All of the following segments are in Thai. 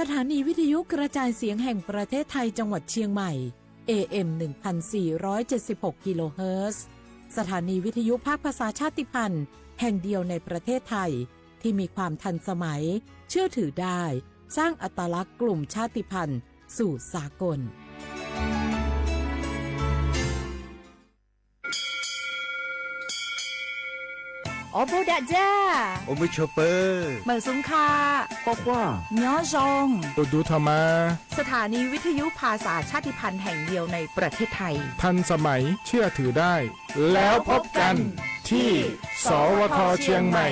สถานีวิทยุกระจายเสียงแห่งประเทศไทยจังหวัดเชียงใหม่ AM 1476 กิโลเฮิรตซ์สถานีวิทยุภาคภาษาชาติพันธุ์แห่งเดียวในประเทศไทยที่มีความทันสมัยเชื่อถือได้สร้างอัตลักษณ์กลุ่มชาติพันธุ์สู่สากลโอ้บูดาจ้าโอมิชเปอร์เหมือนสุงคาบอกว่าเนาะจงตูดูธรรมาสถานีวิทยุภาษาชาติพันธุ์แห่งเดียวในประเทศไทยทันสมัยเชื่อถือได้แล้วพบกันที่สวทเชียงใหม่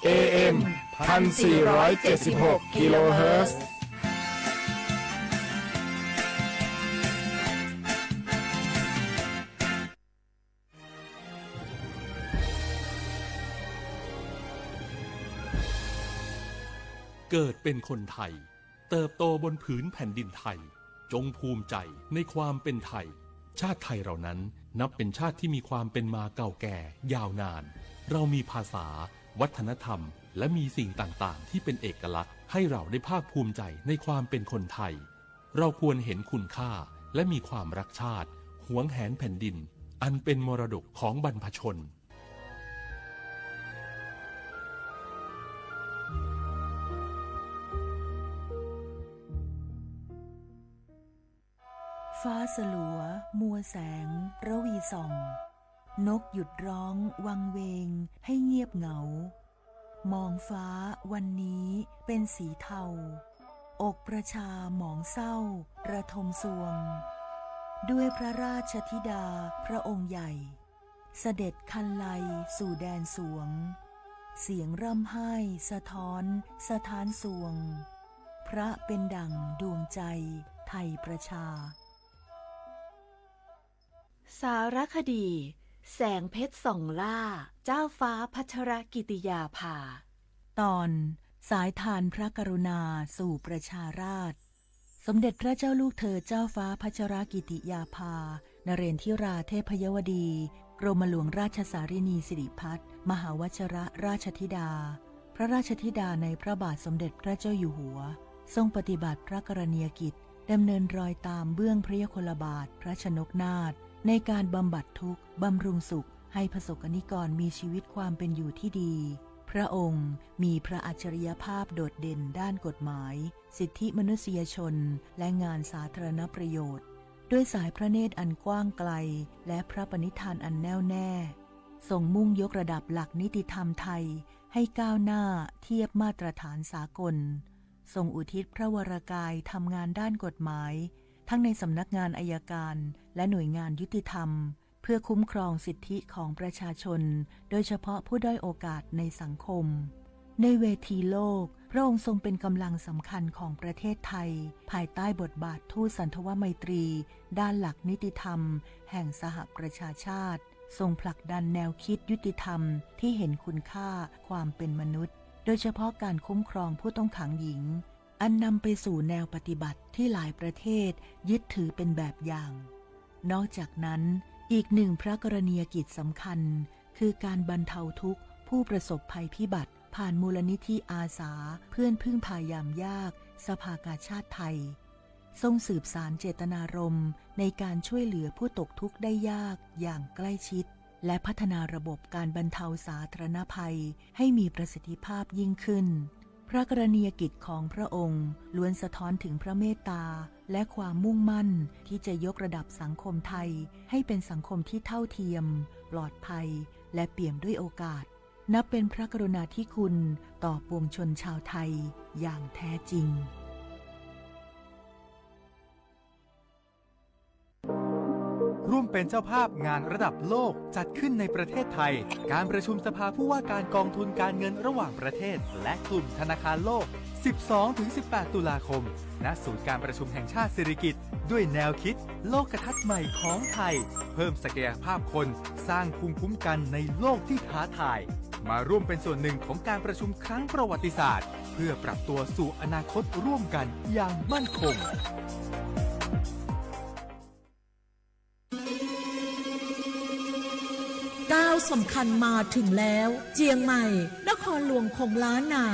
AM 1476 กิโลเฮิรตซ์เกิดเป็นคนไทยเติบโตบนผืนแผ่นดินไทยจงภูมิใจในความเป็นไทยชาติไทยเรานั้นนับเป็นชาติที่มีความเป็นมาเก่าแก่ยาวนานเรามีภาษาวัฒนธรรมและมีสิ่งต่างๆที่เป็นเอกลักษณ์ให้เราได้ภาคภูมิใจในความเป็นคนไทยเราควรเห็นคุณค่าและมีความรักชาติหวงแหนแผ่นดินอันเป็นมรดกของบรรพชนฟ้าสลัวมัวแสงระวีส่องนกหยุดร้องวังเวงให้เงียบเหงามองฟ้าวันนี้เป็นสีเทาอกประชาหมองเศร้าระทมสวงด้วยพระราชธิดาพระองค์ใหญ่เสด็จคันไลสู่แดนสวงเสียงร่ำไห้สะท้อนสถานสวงพระเป็นดั่งดวงใจไทยประชาสารคดีแสงเพชรส่องล่าเจ้าฟ้าพัชรกิติยาภาตอนสายทานพระกรุณาสู่ประชาราษฎร์สมเด็จพระเจ้าลูกเธอเจ้าฟ้าพัชรกิติยาภานเรนทิราเทพยวดีกรมหลวงราชสารินีสิริพัฒน์มหาวชิรราชธิดาพระราชธิดาในพระบาทสมเด็จพระเจ้าอยู่หัวทรงปฏิบัติพระกรณียกิจดำเนินรอยตามเบื้องพระยุคลบาทพระชนกนาถในการบำบัดทุกข์บำรุงสุขให้ประสบกนิกรมีชีวิตความเป็นอยู่ที่ดีพระองค์มีพระอัจฉริยภาพโดดเด่นด้านกฎหมายสิทธิมนุษยชนและงานสาธารณประโยชน์ด้วยสายพระเนตรอันกว้างไกลและพระปณิธานอันแน่วแน่ทรงมุ่งยกระดับหลักนิติธรรมไทยให้ก้าวหน้าเทียบมาตรฐานสากลทรงอุทิศพระวรกายทำงานด้านกฎหมายทั้งในสำนักงานอัยการและหน่วยงานยุติธรรมเพื่อคุ้มครองสิทธิของประชาชนโดยเฉพาะผู้ด้อยโอกาสในสังคมในเวทีโลกพระองค์ทรงเป็นกำลังสำคัญของประเทศไทยภายใต้บทบาททูตสันทวไมตรีด้านหลักนิติธรรมแห่งสหประชาชาติทรงผลักดันแนวคิดยุติธรรมที่เห็นคุณค่าความเป็นมนุษย์โดยเฉพาะการคุ้มครองผู้ต้องขังหญิงอันนำไปสู่แนวปฏิบัติที่หลายประเทศยึดถือเป็นแบบอย่างนอกจากนั้นอีกหนึ่งพระกรณียกิจสำคัญคือการบรรเทาทุกข์ผู้ประสบภัยพิบัติผ่านมูลนิธิอาสาเพื่อนพึ่งพายามยากสภากาชาติไทยทรงสืบสานเจตนารมณ์ในการช่วยเหลือผู้ตกทุกข์ได้ยากอย่างใกล้ชิดและพัฒนาระบบการบรรเทาสาธารณภัยให้มีประสิทธิภาพยิ่งขึ้นพระกรณียกิจของพระองค์ล้วนสะท้อนถึงพระเมตตาและความมุ่งมั่นที่จะยกระดับสังคมไทยให้เป็นสังคมที่เท่าเทียมปลอดภัยและเปี่ยมด้วยโอกาสนับเป็นพระกรุณาธิคุณต่อปวงชนชาวไทยอย่างแท้จริงร่วมเป็นเจ้าภาพงานระดับโลกจัดขึ้นในประเทศไทยการประชุมสภาผู้ว่าการกองทุนการเงินระหว่างประเทศและกลุ่มธนาคารโลก 12-18 ตุลาคมณศูนย์การประชุมแห่งชาติสิริกิติ์ด้วยแนวคิดโลกทัศน์ใหม่ของไทยเพิ่มศักยภาพคนสร้างภูมิคุ้มกันในโลกที่ท้าทายมาร่วมเป็นส่วนหนึ่งของการประชุมครั้งประวัติศาสตร์เพื่อปรับตัวสู่อนาคตร่วมกันอย่างมั่นคง ก้าวสำคัญมาถึงแล้วเจียงใหม่น ครหลวงของล้านนา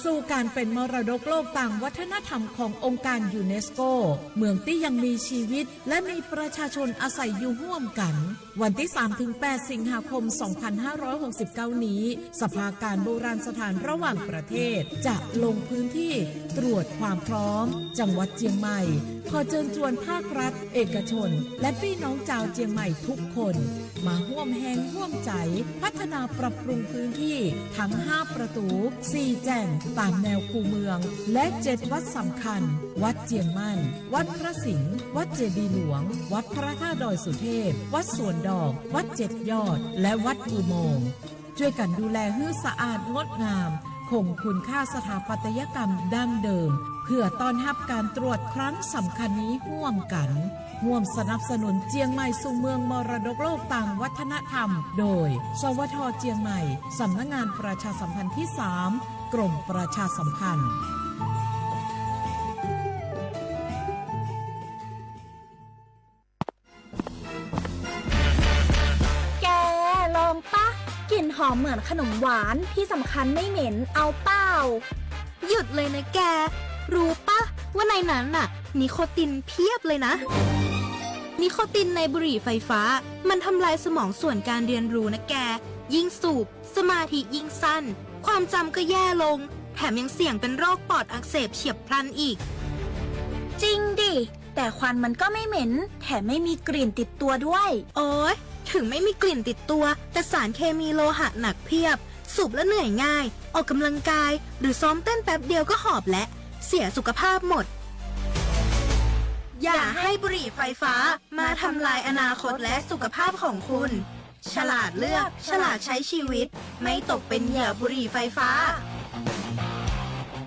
สู่การเป็นมรดกโลกต่างวัฒนธรรมขององค์การยูเนสโกเมืองที่ยังมีชีวิตและมีประชาชนอาศัยอยู่ร่วมกันวันที่ 3-8 สิงหาคม 2569 นี้สภาการโบราณสถานระหว่างประเทศจะลงพื้นที่ตรวจความพร้อมจังหวัดเชียงใหม่ขอเชิญชวนภาครัฐเอกชนและพี่น้องชาวเชียงใหม่ทุกคนมาร่วมแรงร่วมใจพัฒนาปรับปรุงพื้นที่ทั้ง 5 ประตู 4 แจ่งตามแนวคูเมืองและ 7 วัดสำคัญวัดเจียงมั่นวัดพระสิงห์วัดเจดีย์หลวงวัดพระธาตุดอยสุเทพวัดสวนดอกวัด7 ยอดและวัดอุโมงค์ช่วยกันดูแลให้สะอาดงดงามคงคุณค่าสถาปัตยกรรมดั้งเดิมเพื่อต้อนรับการตรวจครั้งสำคัญนี้ร่วมกันร่วมสนับสนุนเจียงใหม่สู่เมืองมรดกโลกต่างวัฒนธรรมโดยสวท.เจียงใหม่สำนักงานประชาสัมพันธ์ที่ 3 กรมประชาสัมพันธ์แกลองปะกลิ่นหอมเหมือนขนมหวานที่สำคัญไม่เหม็นเอาเปล่าหยุดเลยนะแกรู้ปะว่าในนั้นน่ะนิโคตินเพียบเลยนะนิโคตินในบุหรี่ไฟฟ้ามันทำลายสมองส่วนการเรียนรู้นะแกยิ่งสูบสมาธิยิ่งสั้นความจำก็แย่ลงแถมยังเสี่ยงเป็นโรคปอดอักเสบเฉียบพลันอีกจริงดิแต่ควันมันก็ไม่เหม็นแถมไม่มีกลิ่นติดตัวด้วยโอ๊ยถึงไม่มีกลิ่นติดตัวแต่สารเคมีโลหะหนักเพียบสูบแล้วเหนื่อยง่ายออกกำลังกายหรือซ้อมเต้นแป๊บเดียวก็หอบและเสียสุขภาพหมดอย่าให้บุหรี่ไฟฟ้ามาทำลายอนาคตและสุขภาพของคุณฉลาดเลือกฉลาดใช้ชีวิตไม่ตกเป็นเหยื่อบุหรี่ไฟฟ้า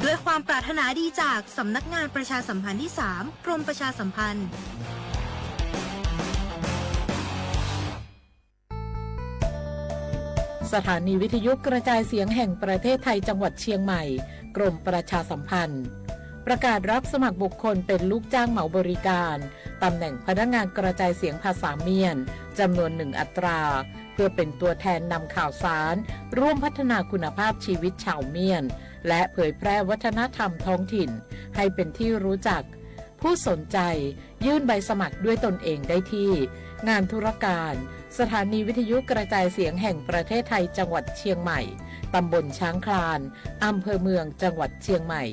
ด้วยความปรารถนาดีจากสำนักงานประชาสัมพันธ์ที่ 3 กรมประชาสัมพันธ์สถานีวิทยุกระจายเสียงแห่งประเทศไทยจังหวัดเชียงใหม่กรมประชาสัมพันธ์ประกาศรับสมัครบุคคลเป็นลูกจ้างเหมาบริการตำแหน่งพนักงานกระจายเสียงภาษาเมียนจำนวน 1 อัตราเพื่อเป็นตัวแทนนำข่าวสารร่วมพัฒนาคุณภาพชีวิตชาวเมียนและเผยแพร่วัฒนธรรมท้องถิ่นให้เป็นที่รู้จักผู้สนใจยื่นใบสมัครด้วยตนเองได้ที่งานธุรการสถานีวิทยุกระจายเสียงแห่งประเทศไทยจังหวัดเชียงใหม่ตำบลช้างคลานอำเภอเมืองจังหวัดเชียงใหม่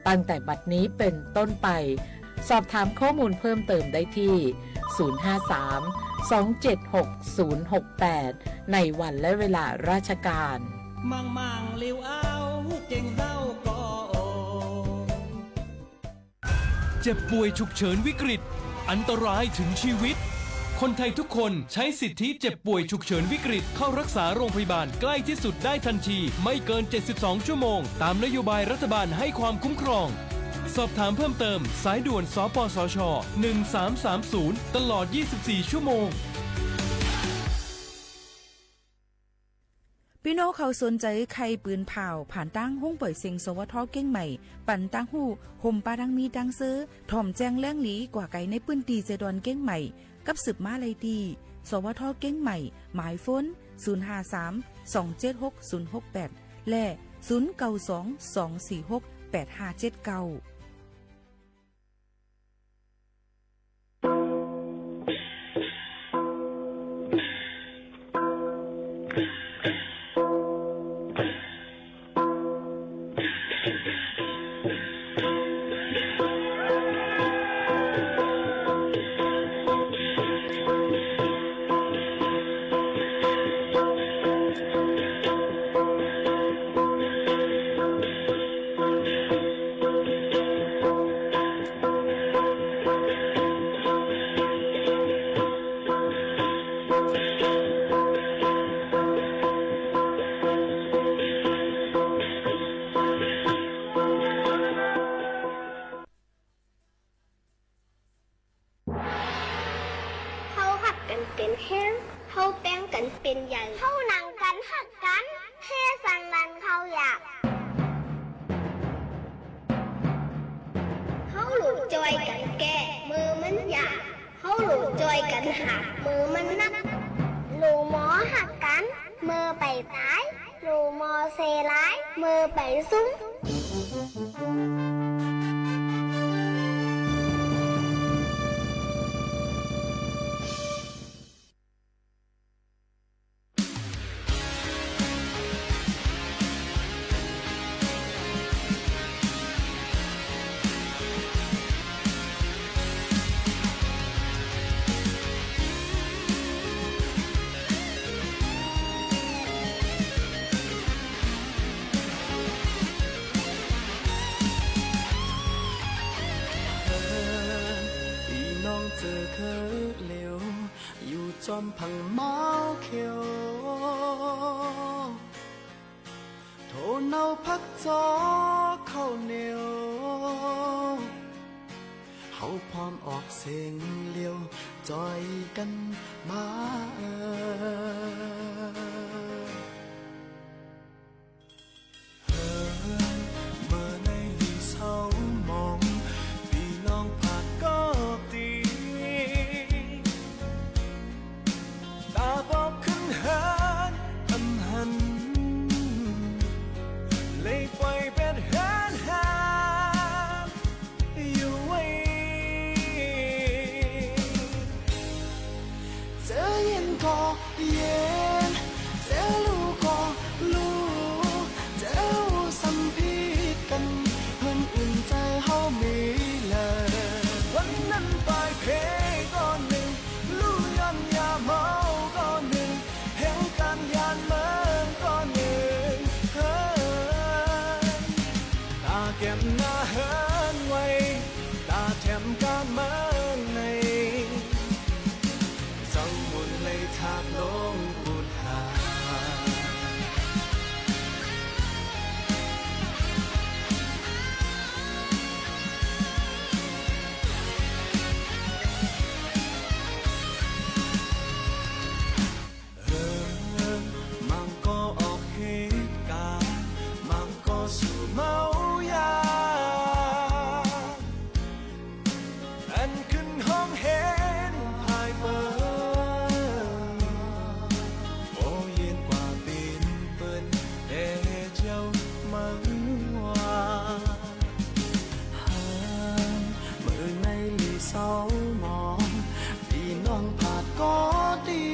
ตั้งแต่บัดนี้เป็นต้นไปสอบถามข้อมูลเพิ่มเติมได้ที่053-276-068ในวันและเวลาราชการมังเลี้ยวเอาเก่งเศร้าก็เจ็บป่วยฉุกเฉินวิกฤตอันตรายถึงชีวิตคนไทยทุกคนใช้สิทธิเจ็บป่วยฉุกเฉินวิกฤตเข้ารักษาโรงพยาบาลใกล้ที่สุดได้ทันทีไม่เกิน72ชั่วโมงตามนโยบายรัฐบาลให้ความคุ้มครองสอบถามเพิ่มเติมสายด่วนสปสช1330ตลอด24ชั่วโมงพี่น้องเขาสนใจใครปืนเผาผ่านตั้งห้องปล่อยเสียงสวทเก้งใหม่ปั่นตั้งหูห่มปาดังมีดังซื้อถ่อมแจ้งแล้งหลีกว่าไก่ในปืนตีเจดอนเก้งใหม่กับสืบมาเลยดีสวทเก้งใหม่หมายฝน053-276-068และ092-246-8579เป็นแห้งเขาแป้งกันเป็นใหญ่เขาหนังกันหักกันแค่สั่งนั้นเขาอยากเขาหลุดจอยกันแก่มือมันอยากเขาหลุดจอยกันหักมือมันนักหลูหมอหักกันมือไปตาย โรมอเซร้ายมือไปซุ้งเจอเคยเร็วอยู่จอมพังเมาเขียวโทนเอาพักจอเข้าเหนียวเฮาพร้อมออกเสียงเลี้ยวจอยกันมาเมื่อในลีเศร้ามองพี่น้องผาดก็ตีตาบอกขึ้นหานอันหันเลยปล่อยเป็นหานหานอยู่ไว้เจอเย็นก็เย็นเจอลูกก็ลูกเจอสัมพีกันเพิ่นอุ่นใจเฮามีเลยวันนั้นปลายเพลงก็หนึ่งลู่ย้อนยาเมาก็หนึ่งแห่งการยานเมืองก็หนึ่งตาแก้มหน้าเฮินไว้ตาแถมการเมืองในจังมุนเลยทาบลงปุดหามังก็ออกเหตุการณ์มังก็สู่เมายาอันขึ้นห้องเห็นภายเปิดโอ้เย็นกว่าปีนเปิ้นเดเจ้ามังว่ามือในลีเศร้ามองพี่น้องผาดก็ดี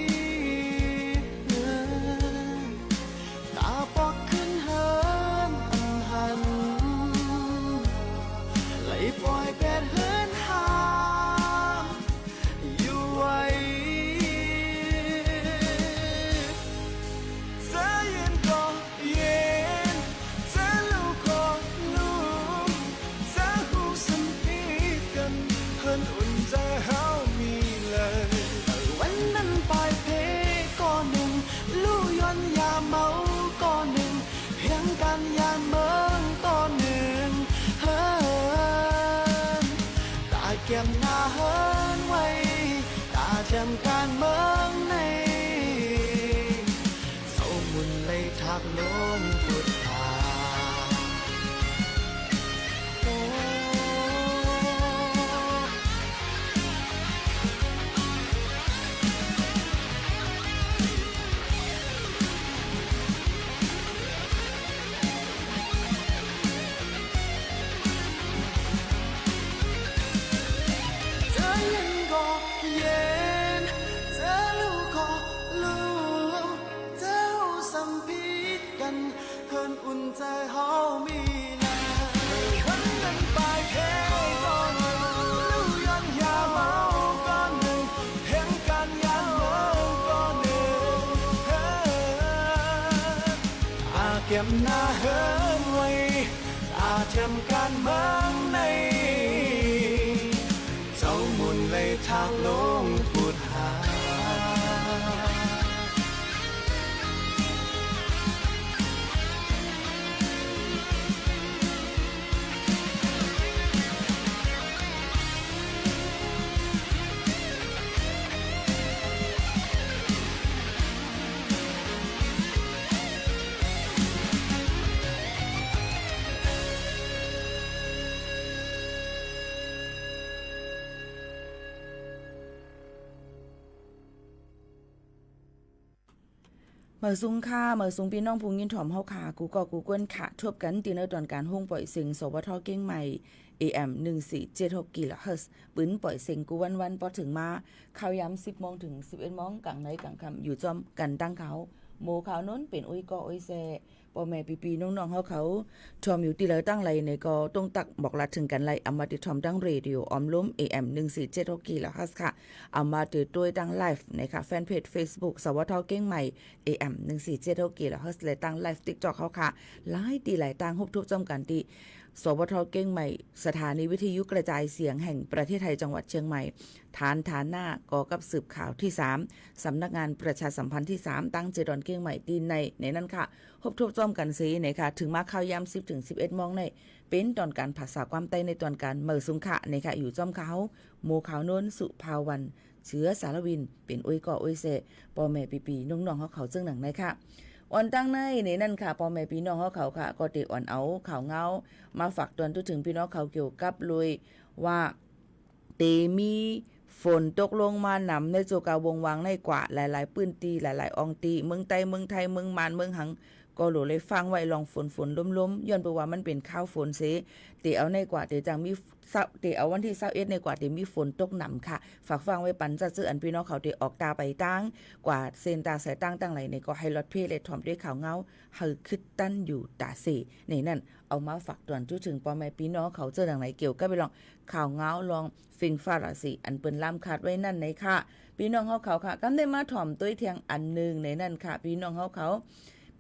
ตาปอกขึ้นเฮินอันหันไหลปล่อยเป็ดเฮินหามอยู่ไว้เจอเย็นก็เย็นเจอลูกก็ลูกเจอหูสัมพีกันเฮินอุ่นใจเฮามีเลยวันนั้นปลายเพลงก็หนึ่งลู่ย้อนยาเมาก็หนึ่งเพียงการยานเมืองก็หนึ่งเฮินตาแก้มหน้าเฮินไว้ตาแจ่มการเมืองในเศร้ามุนเลยทักลงปุดหาโอ้เจอเย็นก็เย็นเจอลูกก็ลูกเจอสัมพีกันเพิ่นอุ่นใจเฮามีแล้ววันนั้นปลายเพลงก็หนึ่งลู่ย้อนยาเมาก็หนึ่งแห่งการยานเมืองก็หนึ่งอาเก็บหน้าเฮินไว้อาเทียมการเมืองในเจ้ามุนเลยทางลงปุดหา เมื่อซุงค่าเมื่อซุงพี่น้องพุงยินถ่อมเฮาขากูก็กูกวนค่ะทบกันตีเนอร์ตอนการห้องปล่อยเสียงสวทเก้งใหม่ AM 1476กิโลเฮิรตซ์ปืนปล่อยเสียงกูวันๆพอถึงมาข่าวย้ำ10 โมงถึง 11 โมงกลางในกลางค่ำอยู่จอมกันตั้งเขาโมข่าวน้นเป็นอุ้ยก็อุ้ยแซพ่อแม่ปีๆน้องๆเขาทอมอยู่ที่แล้วตั้งไรในก็ต้องตักบอกลาถึงกันไรเอามาติดทอมตั้งเรดิโอออมล้ม AM 1476กิโลเฮิรตซ์ค่ะเอามาติดด้วยตั้งไลฟ์นะคะแฟนเพจ Facebook สวทเก้งใหม่ AM 1476กิโลเฮิรตซ์และตั้งไลฟ์ TikTok เขาค่ะหลายตีหลายตั้งฮุบทุบจำกันที่สวทเก้งใหม่สถานีวิทยุกระจายเสียงแห่งประเทศไทยจังหวัดเชียงใหม่ฐานหน้ากอกับสืบข่าวที่3สำนักงานประชาสัมพันธ์ที่3ตั้งเจดอนเก้งใหม่ตีในนั้นค่ะพบทบจ้อมกันซีนะคะถึงมาข่าวยาม10 ถึง 11 โมงในเป็นตอนการภาษาความใต้ในตอนการเมื่อสุงขะนะคะอยู่จ้อมเขาโมขาวน้นสุภาวันเชื้อสารวินเป็นอุ้ยก่ออุ้ยเซพ่อแม่ปีๆน้องๆเขาจึงหนังในค่ะอ่อนตั้งในนั่นค่ะพ่อแม่พี่น้องเขาค่ะก็ติอ่อนเอาข่าวเงามาฝากเตือนถึงพี่น้องเขาเกี่ยวกับลุยว่าเตมีฝนตกลงมานำในโจกาวงวางในกว่าหลายๆปื้นตีหลายๆอองตีเมืองไต้เมืองไทยเมืองมานเมืองหังก็หลเลยฟังไว้ลองฝนล้มย้อนไปว่ามันเป็นข้าวฝนเสเตเอาในกว่าเตจังมีเตเอาวันที่21ในกว่าเตมีฝนตกหนำค่ะฝากฟังไว้ปันจะซื้ออันพี่น้องเขาเตออกตาไปตั้งกว่าเซนตาสายตั้งตั้งไหลในก็ให้รถเพลเลยถ่อมด้วยข่าวเงาเฮาคึดตั้นอยู่ตาเสในนั่นเอามาฝากตวนจุถึงพ่อแม่พี่น้องเขาเจอดังไหนเกี่ยวกับไปลองข่าวเงาลองฟิงฟ้าราศีอันเปิ้นล่ำคาดไว้นั่นในค่ะพี่น้องเขาค่ะกำได้มาถ่อมตุ้ยเทียงอันนึงในนั่นค่ะพี่น้องเขา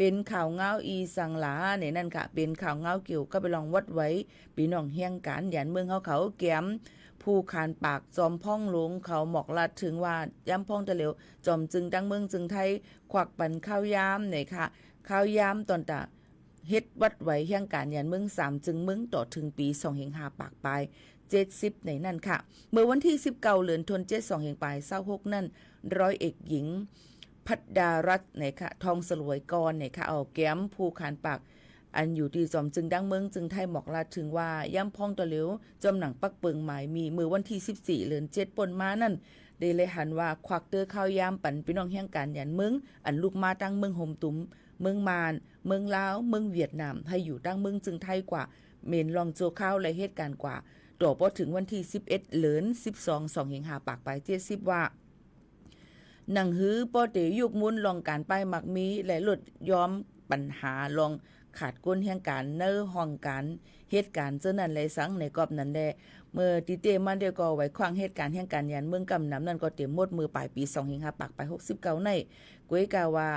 เป็นข่าวเงาอีสังหลาในนั่นค่ะเป็นข่าวเงาเกี่ยวกับไปลองวัดไว้พี่น้องเฮียงการหยันเมืองเขาแก้มผู้คานปากจอมพ่องหลงเขาหมอกลัดถึงว่าย้ำพ่องตะเหลวจอมจึงดังเมืองจึงไทยควักปันข้าวยามเนี่ยค่ะข้าวยามตอนตาเฮ็ดวัดไว้เฮียงการหยันเมือง3จึงเมืองต่อถึงปี2-5ปากปลาย70ในนั่นค่ะเมื่อวันที่19เดือนธันวาคม2ปลาย26นั่นร้อยเอกหญิงพัดดารัตน์เนี่ยค่ะทองสลวยกรเนี่ยค่ะเอาแก้มผู้คานปากอันอยู่ที่จอมจึงดังเมืองจึงไทยหมอกลาถึงว่าย่ำพ่องตะเหลวจอมหนังปักเปิงหมายมีมือวันที่14เดือน7ปนมานั่นได้เลยหันว่าควักเตอข้าวยามปั่นพี่น้องเฮียงการยันเมืองอันลูกมาตั้งเมืองโฮมตุ้มเมืองมานเมืองลาวเมืองเวียดนามให้อยู่ตั้งเมืองจึงไทยกว่าเมนลองโจข้าวและเหตุการณ์กว่าต่อพอถึงวันที่11เดือน12 2-5ปากไป70ว่าหนังหื้อปอเตยุกมุนลองการไปหมักมีและลดย้อมปัญหาลองขาดก้นแห่งการเนอห้องการเหตุการณ์เจ้านั้นเลยสังในกอบนั้นแลเมื่อติเตมันเดียวก็ไว้ขวางเหตุการณ์แห่งการยันเมืองกำน้ำนั่นก็เตรียมหมดมือปลายปี2-5ปากไป69ในก้วยกาว่า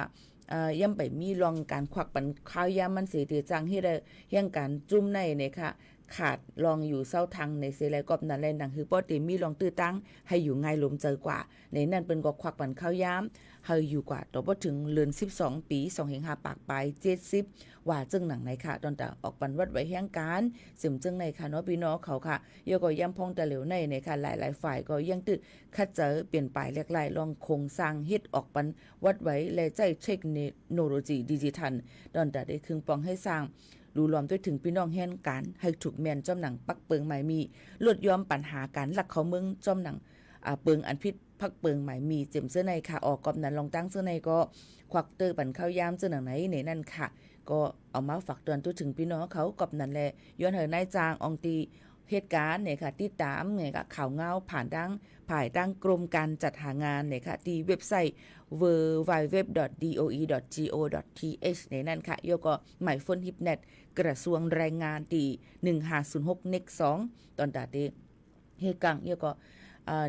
ย่ำไปมีลองการควักปันข้าวยามมันเสียเตจังที่ได้แห่งการจุ่มในเนี่ยค่ะขาดลองอยู่เศร้าทางในเซเลกอบนั่นแลหนังคือป้อเตมีลองตื้อตั้งให้อยู่ง่ายลมเจอกว่าในนั่นเป็นก็ควักปันข้าวยามให้อยู่กว่าต่อพอถึงเดือน12ปี2-5ปากไป70ว่าจึงหนังในค่ะตอนแต่ออกปันวัดไว้แห่งการเสริมจึงในค่ะเนาะพี่น้องเขาค่ะยก็ย่ำพองแต่เหลวในค่ะหลายๆฝ่ายก็ยังตึกคัดเจอเปลี่ยนไปเรียกไล่ลองโครงสร้างเฮ็ดออกปันวัดไว้และใจเทคโนโลยีดิจิทัลตอนแต่ได้ครึ่งปองให้สร้างดูรวมด้วยถึงพี่น้องแห่งการให้ถูกแม่นจอมหนังปักเปิงหมายมีลดยอมปัญหาการหลักเขาเมืองจอมหนังเปิงอันพิษพักเปิงหมายมีเจ็มเสื้อในค่ะออกกอบนั้นลองตั้งเสื้อในก็ควักเตอร์ปันข้าวยามเสื้อหนังไหนในนั่นค่ะก็เอามาฝากเตือนตัวถึงพี่น้องเขากอบนั้นแหละย้อนเหินนายจางองตีเหตุการณ์เนี่ยค่ะติดตามเนี่ยค่ะข่าวเงาผ่านดังกรมการจัดหางานเนี่ยค่ะที่เว็บไซต์ www.doe.go.th ในนั้นค่ะยก็หมายฝนฮิปเน็ตกระทรวงแรงงานที่1506 next 2ตอนตาเตเฮกังยก็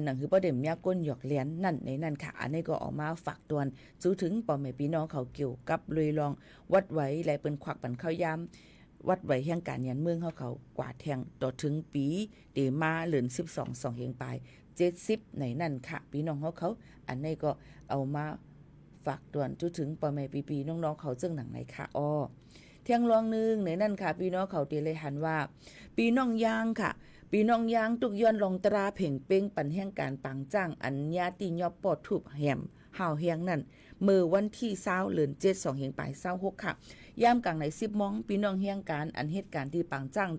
หนังคือประเด็นยาก้นหยอกเลียนนั่นในนั่นค่ะอันนี้ก็ออกมาฝากตวนจูถึงป่อแม่พี่น้องเขาเกี่ยวกับเลยลองวัดไว้และเป็นควักปันข้าวยามวัดไว้แห่งการยันเมืองเขากว่าแทงต่อถึงปีเดมาเหลือน12 2เฮงปลาย70ในนั่นค่ะพี่น้องเขาอันนี้ก็เอามาฝากตวนจูถึงป่อแม่พี่น้องๆเขาจึงหนังไหนค่ะเที่ยงรองนึงในนั่นค่ะพี่น้องเขาเตเลยหันว่าพี่น้องยางค่ะพี่น้องยางตุกย้อนลองตราเพ่งเป้งปันแห่งการปังจ้างอัญญาติยอบปอดทุบแหมห่าวเฮียงนั่นมือวันที่20เดือน7 2เฮงปลาย26ค่ะยามกลางใน10 โมงพี่น้องเฮียงการอันเหตุการณ์ที่ปังจ้าง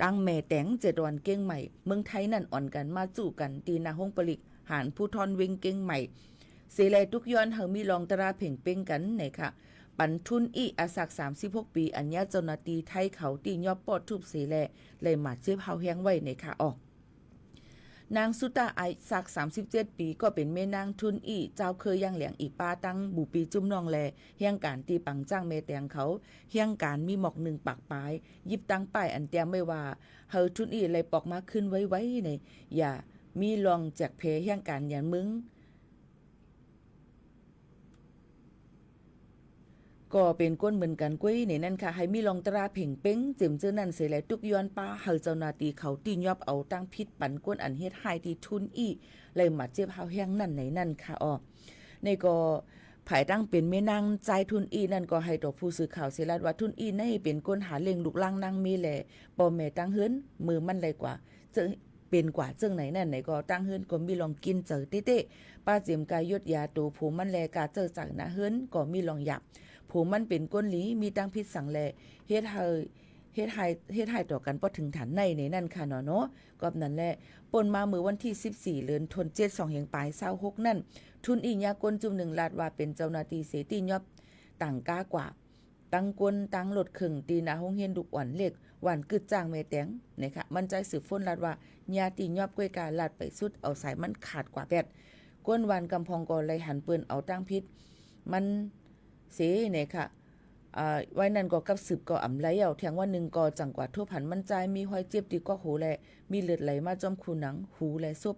ตั้งแม่แตง7วันเก้งใหม่เมืองไทยนั่นอ่อนกันมาจู่กันตีนาห้องปลิกหารผู้ทอนเวงเก้งใหม่ เสแลทุกย้อนเฮามีลองตราเพ่งเป้งกันไหนค่ะปันทุนอีอาศัก36ปีอัญญาเจ้าหน้าที่ไทยเขาตียอบปอดทุบเสแลเลยมาเจ็บเฮาแฮงไว้ในค่ะออกนางสุตาไอศัก37ปีก็เป็นแม่นางทุนอีเจ้าเคยยังเหลียงอีป้าตั้งบูปีจุ่มนองแลเฮียงการตีปังจ้างเมแตงเขาเฮียงการมีหมอกหนึ่งปากปลายยิบตั้งป้ายอันเตียมไม่ว่าเฮาทุนอีเลยปอกมาขึ้นไว้ในอย่ามีลองแจกเพเฮียงการยันมึงก็เป็นก้นเหมือนกันกุ้ยในนั้นค่ะให้มีลองตราเพ่งเป้งเจิมเจอนั่นเสียแล้วทุกย้อนป้าเฮาเจ้านาตีเขาตียอบเอาตั้งพิษปันก้นอันเฮ็ดให้ที่ทุนอีเลยมาเจ็บเฮาแห้งนั่นไหนนั่นค่ะอ้อในก็ภายตั้งเป็นแม่นางใจทุนอีนั่นก็ให้ต่อผู้สื่อข่าวเสียลัดว่าทุนอีในเป็นก้นหาเล็งลูกล่างนางมีแหละบ่แม่ตั้งเฮือนมือมันเลยกว่าเจอเป็นกว่าเจิงไหนนั่นไหนก็ตั้งเฮือนก็มีลองกินเจอเต้ๆป้าเจิมกายยดยาตูผู้มันแลกาเจอจากนะเฮือนก็มีลองหยับผู้มันเป็นก้นหลีมีตั้งพิษสังแลเฮ็ดให้ต่อกันพอถึงฐานในนั่นค่ะเนาะก็นั่นแหละปนมามือวันที่14เดือนธันวาคม2แห่งปลาย26นั่นทุนอียากลจุ่มหนึ่งลาดว่าเป็นเจ้าหน้าที่เสตียอบต่างก้ากว่าตั้งกลตั้งหลดขึงตีนาห้องเฮียนดุกอ่อนเล็กหวานกึดจ้างแม่แตงนะคะมันใจสืบฟ้นลาดว่าญาติยอบก้วยกาลาดไปสุดเอาสายมันขาดกว่าแปดก้นวานกำพองก็เลยหันปืนเอาตั้งพิษมันเสเนี่ยค่ะไว้นั่นก็กับสืบก็อ่ำไหลเอาแทงว่า1ก็จังกว่าทั่วผันมันใจมีห้อยเจ็บดีก็หูแลมีเลือดไหลมาจอมคูหนังหูและซบ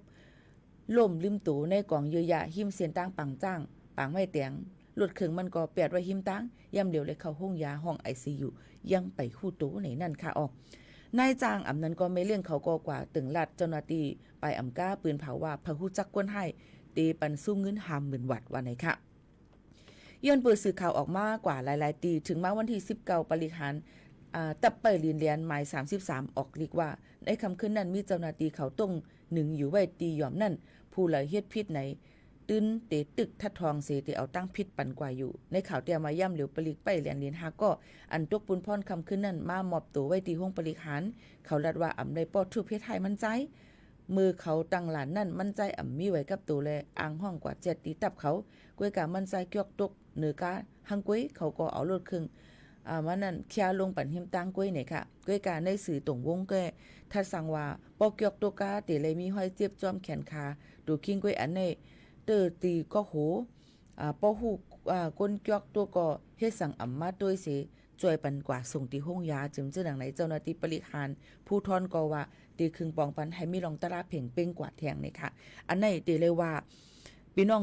ล่มลืมตูในกล่องเยอะยะหิมเสียนตั้งปังจ้างปังไม่เตียงหลุดขึงมันก็แปดไว้หิมตั้งย่ำเดียวเลยเข้าห้องยาห้อง ICU ยังไปคู่ตูไหนนั่นค่ะออกนายจ้างอ่ำนั้นก็ไม่เลี้ยงเขาก็กว่าตึงลัดเจ้าหน้าที่ไปอ่ำก้าปืนเผาว่าพะฮู้จักกวนให้ตีปันสู้เงิน50,000 วัตว่าไหนค่ะย้อนเปิดสื่อข่าวออกมากว่าหลายๆตีถึงมาวันที่19ปริหารตับเปิดเรียนหมาย33ออกลีกว่าในคำขึ้นนั้นมีเจ้าหน้าที่เขาต้อง1อยู่ไว้ตียอมนั่นผู้ไหลเฮ็ดพิษไหนตื้นเตตึกทัดทองเสติเอาตั้งพิษปันกว่าอยู่ในข่าวเตียมาย่ำเหลียวปลิกไปเรียนหาก็อันตกปุนพรคำขึ้นนั้นมามอบตัวไว้ตีห้องปริหารเขาลัดว่าอ่ำได้ปอดทุบเพชรไทยมันใจมือเขาตั้งหลานนั่นมันใจอ่ำมีไว้กับตัวแลอ่างห้องกว่า7ตีตับเขากวยกามันใจเกียกตกเหนือกาหังกวยเขาก็เอารถครึ่งมันนั่นเคียลงปันหิมตั้งกวยเนี่ยค่ะกวยกาในสื่อตรงวงแกถ้าสั่งว่าปอกเกียกตัวกาเตเลยมีห้อยเจ็บจอมแขนขาดูคิงกวยอันในเตอตีก็โหปอหูก้นเกียกตัวก็เฮ็ดสั่งอ่ำมาด้วยสิช่วยปันกว่าส่งที่ห้องยาจึงเจ้าหนังไหนเจ้าหน้าที่บริหารผู้ทอนก็ว่าตีครึ่งปองปันให้มีรองตราเพ่งเป้งกว่าแทงเนี่ยค่ะอันไหนเตเลยว่าพี่น้อง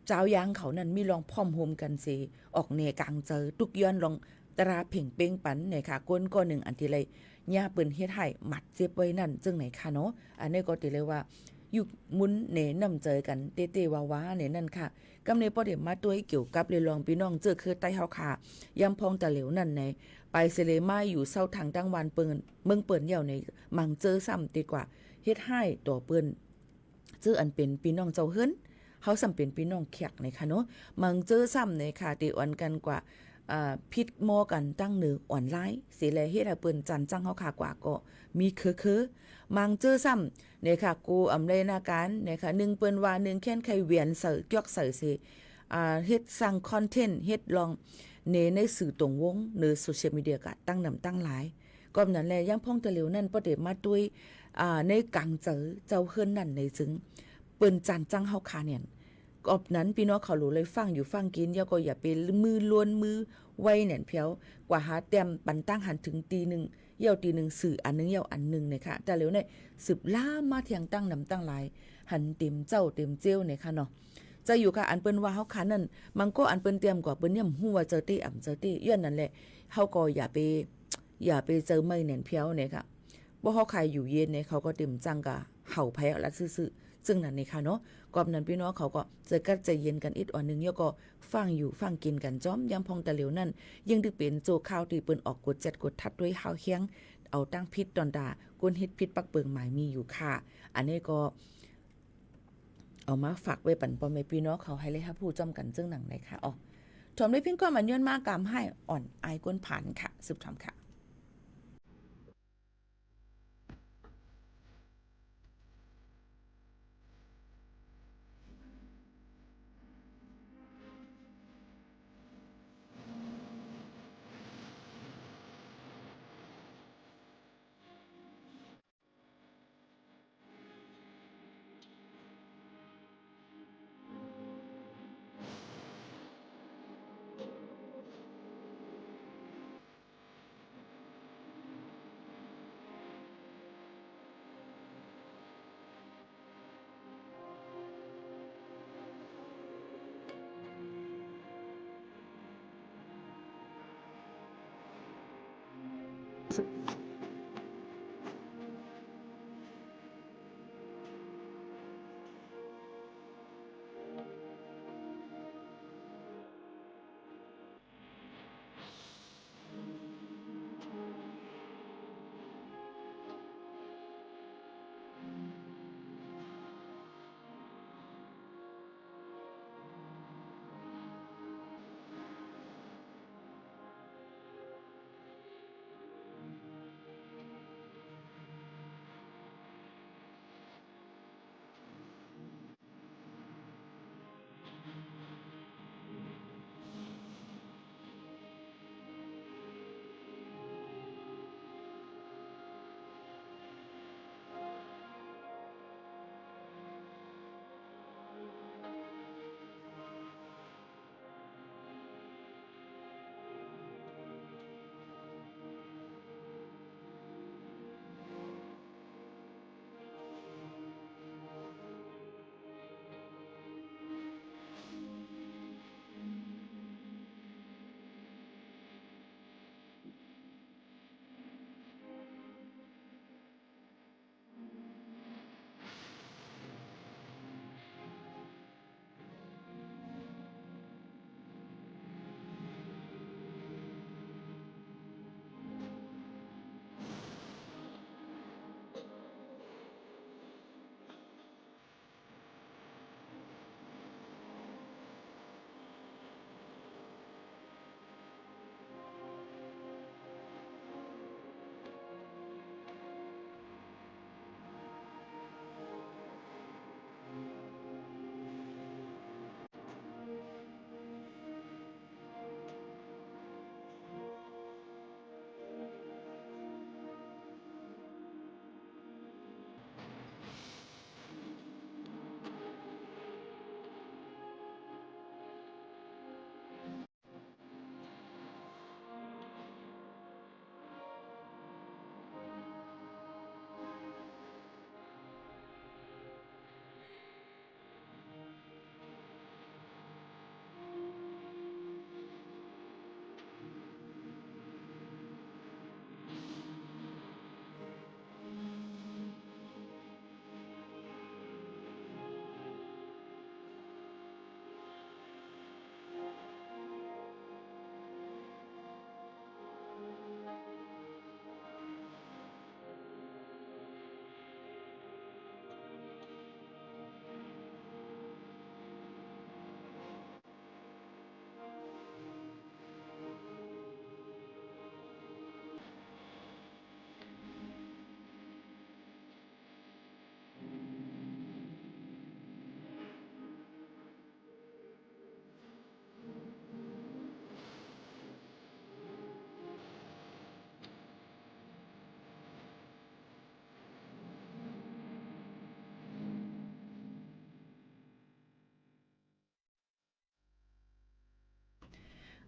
เจ้ายางเขานั้นมีลองพร้อมโฮมกันสิออกเนกลางเจอทุกย้อนลองตราเพ่งเป้งปันเนี่ยค่ะก้นก็1อันที่เลยย่าปืนเฮ็ดให้หมัดเจ็บไว้นั่นจึงไหนค่ะเนาะอันนี้ก็ติเลยว่าอยู่มุนเนนำเจอกันเตๆว้าๆเนี่ยนั่นค่ะกำในประเด็นมาตัวเกี่ยวกับเลยลองพี่น้องเจอคือใต้เฮาค่ะยำพองตะเหลวนั่นในไปเซเลมาอยู่เศร้าทางตั้งวันเปิ้นเมืองเปิ้นเหี่ยวในมังเจอซ้ำดีกว่าเฮ็ดให้ต่อเปิ้นเจออันเป็นพี่น้องเจ้าเฮิรนเฮาสำเป็นพี่น้องแขกในค่ะเนาะมังเจอซ้ำในค่ะติอ่อนกันกว่าพิษโมกันตั้งเหนืออ่อนไลเสียแลเฮ็ดให้เปิ้นจันจังเฮาค่ะกว่าก็มีคือมังเจอซ้ำเนี่ยค่ะกูอำเลยนาการเนี่ยค่ะ1เปิ้นว่า1แค่นไขเวียนเสือกยอกเสือสิเฮ็ดสร้างคอนเทนต์เฮ็ดลองในสื่อตรงวงหรือโซเชียลมีเดียก็ตั้งนำตั้งหลายก็นั้นแลยังพ้องตะเหลวนั่นบ่ได้มาด้วยในกังเจอเจ้าเฮือนนั่นในจึงเปิ้นจันจังเฮาค่ะเนี่ยกอบนั้นพี่น้องเขารู้เลยฟังอยู่ฟังกินอย่าก็อย่าไปมือล้วนมือไว้เนี่ยเพียวกว่าหาเต็มปันตั้งหันถึงตี1เหี่ยวตี1สื่ออันนึงเหี่ยวอันนึงเนี่ยค่ะแต่แล้วเนี่ยสืบล่ามาเที่ยงตั้งนำตั้งหลายหันเต็มเจ้าเต็มเจียวเนี่ยค่ะเนาะจะอยู่กับอันเปิ้นว่าเฮาคันนั่นมันก็อันเปิ้นเตรียมกว่าเปิ้นย่ำฮู้ว่าเจอตี้อ่ำเจอตี้ย้อนนั่นแหละเฮาก็อย่าไปเจอไม่แหน่นเพียวเนี่ยค่ะบ่เฮาใครอยู่เย็นเนี่ยเขาก็เต็มจังกะเห่าไผเอาละซื่อๆซึ่งนั่นนี่ค่ะเนาะกอบนั้นพี่น้องเขาก็เจอกันใจเย็นกันอีกอ่อนนึงย่อก็ฟังอยู่ฟังกินกันจ้อมยำพองตะเหลวนั่นยังดึกเป็นโจข่าวที่เปิ้นออกกดจัดกดทัดด้วยเฮาเคียงเอาตั้งพิษดอนดาก้นเฮ็ดพิษปักเปิงหมายมีอยู่ค่ะอันนี้ก็เอามาฝากไว้ปั่นปอมให้พี่น้องเขาให้เลยค่ะผู้จำกันจึงหนังไหนค่ะอ๋อถมได้พิ้งก็มันย้อนมากกามให้อ่อนอายก้นผ่านค่ะสืบทำค่ะ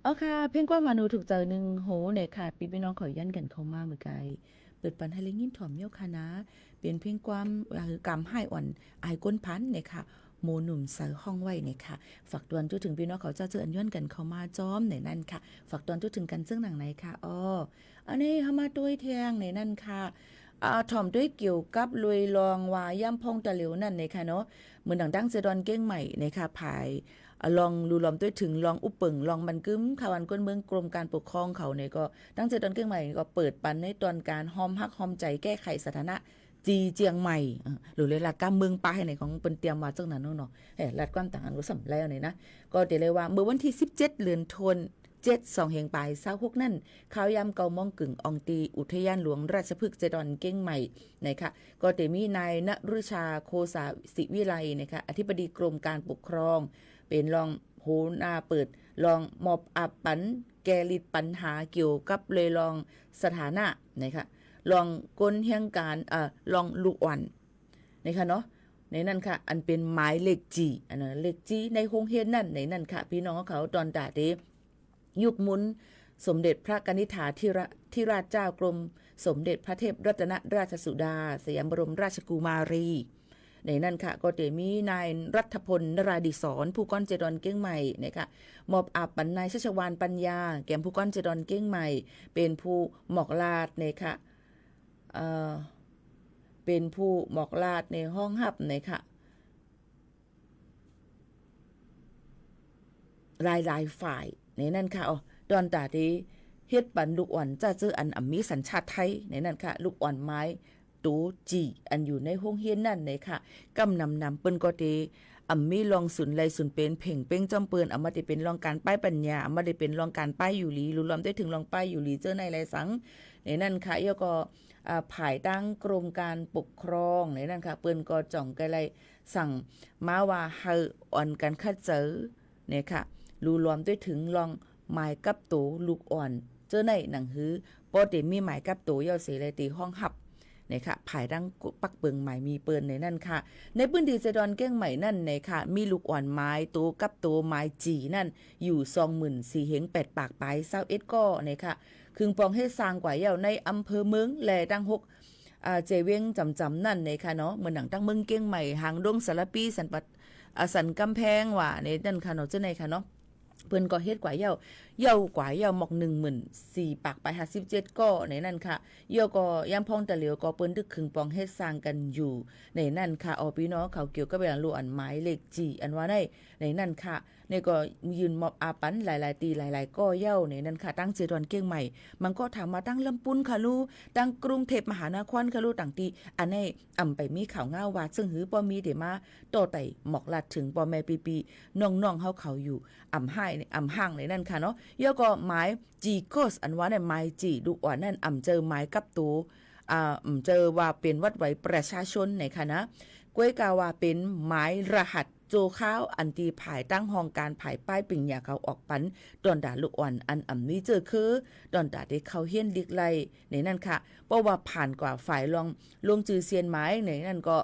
เอาค่ะเพ่งกว่ามานูถูกใจหนึ่งโหเนี่ยค่ะพี่น้องขอยันกันเข้ามาเมื่อไกลเปิดปันให้เล็กยิ้มถ่อมเมี่ยวค่ะนะเป็นเพ่งความกำให้อ่อนอายก้นพันเนี่ยค่ะโมหนุ่มใส่ห้องไว้เนี่ยค่ะฝากตวนจนถึงพี่น้องเขาจะเจออันย้อนกันเข้ามาจอมในนั่นค่ะฝากตวนจนถึงกันซึ่งหนังไหนค่ะอันนี้เฮามาด้วยแทงในนั่นค่ะถ่อมด้วยเกี่ยวกับลุยลองว่าย่ำพงตะเหลวนั่นเนี่ยค่ะเนาะเหมือนดังเจดอนเก้งใหม่เนี่ยค่ะภายลองรูลอมด้วยถึงลองอุปเปิงลองมันกึ้มข่าวอันก้นเมืองกรมการปกครองเขาเนี่ยก็ตั้งใจตอนเก้งใหม่ก็เปิดปันในตอนการหอมฮักหอมใจแก้ไขสถานะจีเจียงใหม่หรือเลยลัดกำเมืองปลายในของเปิ้นเตรียมมาจังนั้นเนาะลัดความต่างอันรู้สำแล้วเนี่ยนะก็เดี๋ยวเลยว่าเมื่อวันที่17เดือนธันวาคม2แห่งปลาย26นั่นข่าวยำเกามองกึ่งอองตีอุทยานหลวงราชพฤกษ์เจดอนเก้งใหม่นะคะก็เตมีนายณฤชาโคสาศิวิไลนะคะอธิบดีกรมการปกครองเป็นรองโหนาเปิดลองมอบอับปันแกลิดปัญหาเกี่ยวกับเลยลองสถานะนะคะลองก้นเฮียงการลองลูกอ่อนนะคะเนาะในนั้นค่ะอันเป็นหมายเลขจีอันนั้นเลขจีในโรงเรียนนั่นในนั้นค่ะพี่น้องเขาตอนดาเดยุคมุนสมเด็จพระกนิษฐาธิราชเจ้ากรมสมเด็จพระเทพรัตนราชสุดาสยามบรมราชกุมารี ในนั่นค่ะก็จะมีนายรัฐพลนราดิศรผู้ก้อนเจดอนเก้งใหม่นะคะมอบอาบปันนายชัชวานปัญญาแก่ผู้ก้อนเจดอนเก้งใหม่เป็นผู้หมอกลาดนะคะเป็นผู้หมอกลาดในห้องหับนะคะหลายฝ่ายในนั่นค่ะดอนตาดีเฮ็ดปันลูกอ่อนจะเจออันมีสัญชาติไทยในนั่นค่ะลูกอ่อนไม้ตูจีอันอยู่ในห้องเฮียนนั่นเลยค่ะกำนำเปิ้นก็ดีมีลองสุนไลสุนเป็นเพ่งเป้งจอมเปิ้นมาได้เป็นรองการป้ายปัญญามาได้เป็นรองการป้ายอยู่หลีรู้ล้อมได้ถึงรองป้ายอยู่หลีเจอในไรสังในนั่นค่ะแล้วก็ภายตั้งกรมการปกครองในนั่นค่ะเปิ้นก็จ่องไกลสั่งมาว่าเฮาอ่อนกันคัดเจอเนี่ยค่ะรู้ล้อมได้ถึงรองหมายกับโตลูกอ่อนเจอในหนังหือปอเตมีหมายกับโตยาวเสเลยตีห้องหับเนี่ยค่ะภายดังปักเปิงใหม่มีเปิ้นในนั่นค่ะในพื้นที่เซดอนเก้งใหม่นั่นเนี่ยค่ะมีลูกอ่อนไม้โตกับโตไม้จีนั่นอยู่24,000เฮง8ปากปลาย21ก้อเนี่ยค่ะคึงปองให้สร้างกว่าเย่าในอำเภอเมืองแลดัง6เจเวียงจำนั่นเนี่ยค่ะเนาะเหมือนหนังตั้งเมืองเก้งใหม่หางดงสารปีสันปัดสันกำแพงว่าในนั่นค่ะเนาะเจ้าในค่ะเนาะเพิ่นก็เฮ็ดกว่าเย่ากว่าเย่าหมอก14,000ปากไป57ก็ในนั่นค่ะเย่าก็ย่ำพองตะเหลียวก็เปิ้นดึกขึงปองเฮ็ดสร้างกันอยู่ในนั่นค่ะพี่น้องเขาเกี่ยวกับอย่างลูกอันหมายเลขจีอันว่าในนั่นค่ะนี่ก็ยืนมอบอาปันหลายๆตีหลายๆก็เย่าในนั่นค่ะตั้งเจดอนเก้งใหม่มันก็ถามมาตั้งลำปุ้นค่ะลูกตั้งกรุงเทพมหานครค่ะลูกต่างตีอันนี้ไปมีข่าวง่าวว่าซึ่งหือบ่มีเดมาต่อไต่หมอกลัดถึงบ่แม่ปีน้องๆเฮาเขาอยู่ห่างในนั่นค่ะเนาะเย่าก็หมายจีโกสอันว่าเนี่ยหมายจีลูกอ่อนนั่นเจอหมายกับตัวเจอว่าเป็นวัดไหวประชาชนในค่ะนะก้วยกาว่าเป็นหมายรหัสโจข้าวอันตีผายตั้งห้องการผายป้ายปิ่งยาเขาออกปันดอนดาลูกอ่อนอันนี้เจอคือดอนดาได้เขาเฮียนลิกไลในนั่นค่ะเพราะว่าผ่านกว่าฝ่ายลงจือเซียนไม้ในนั่นก็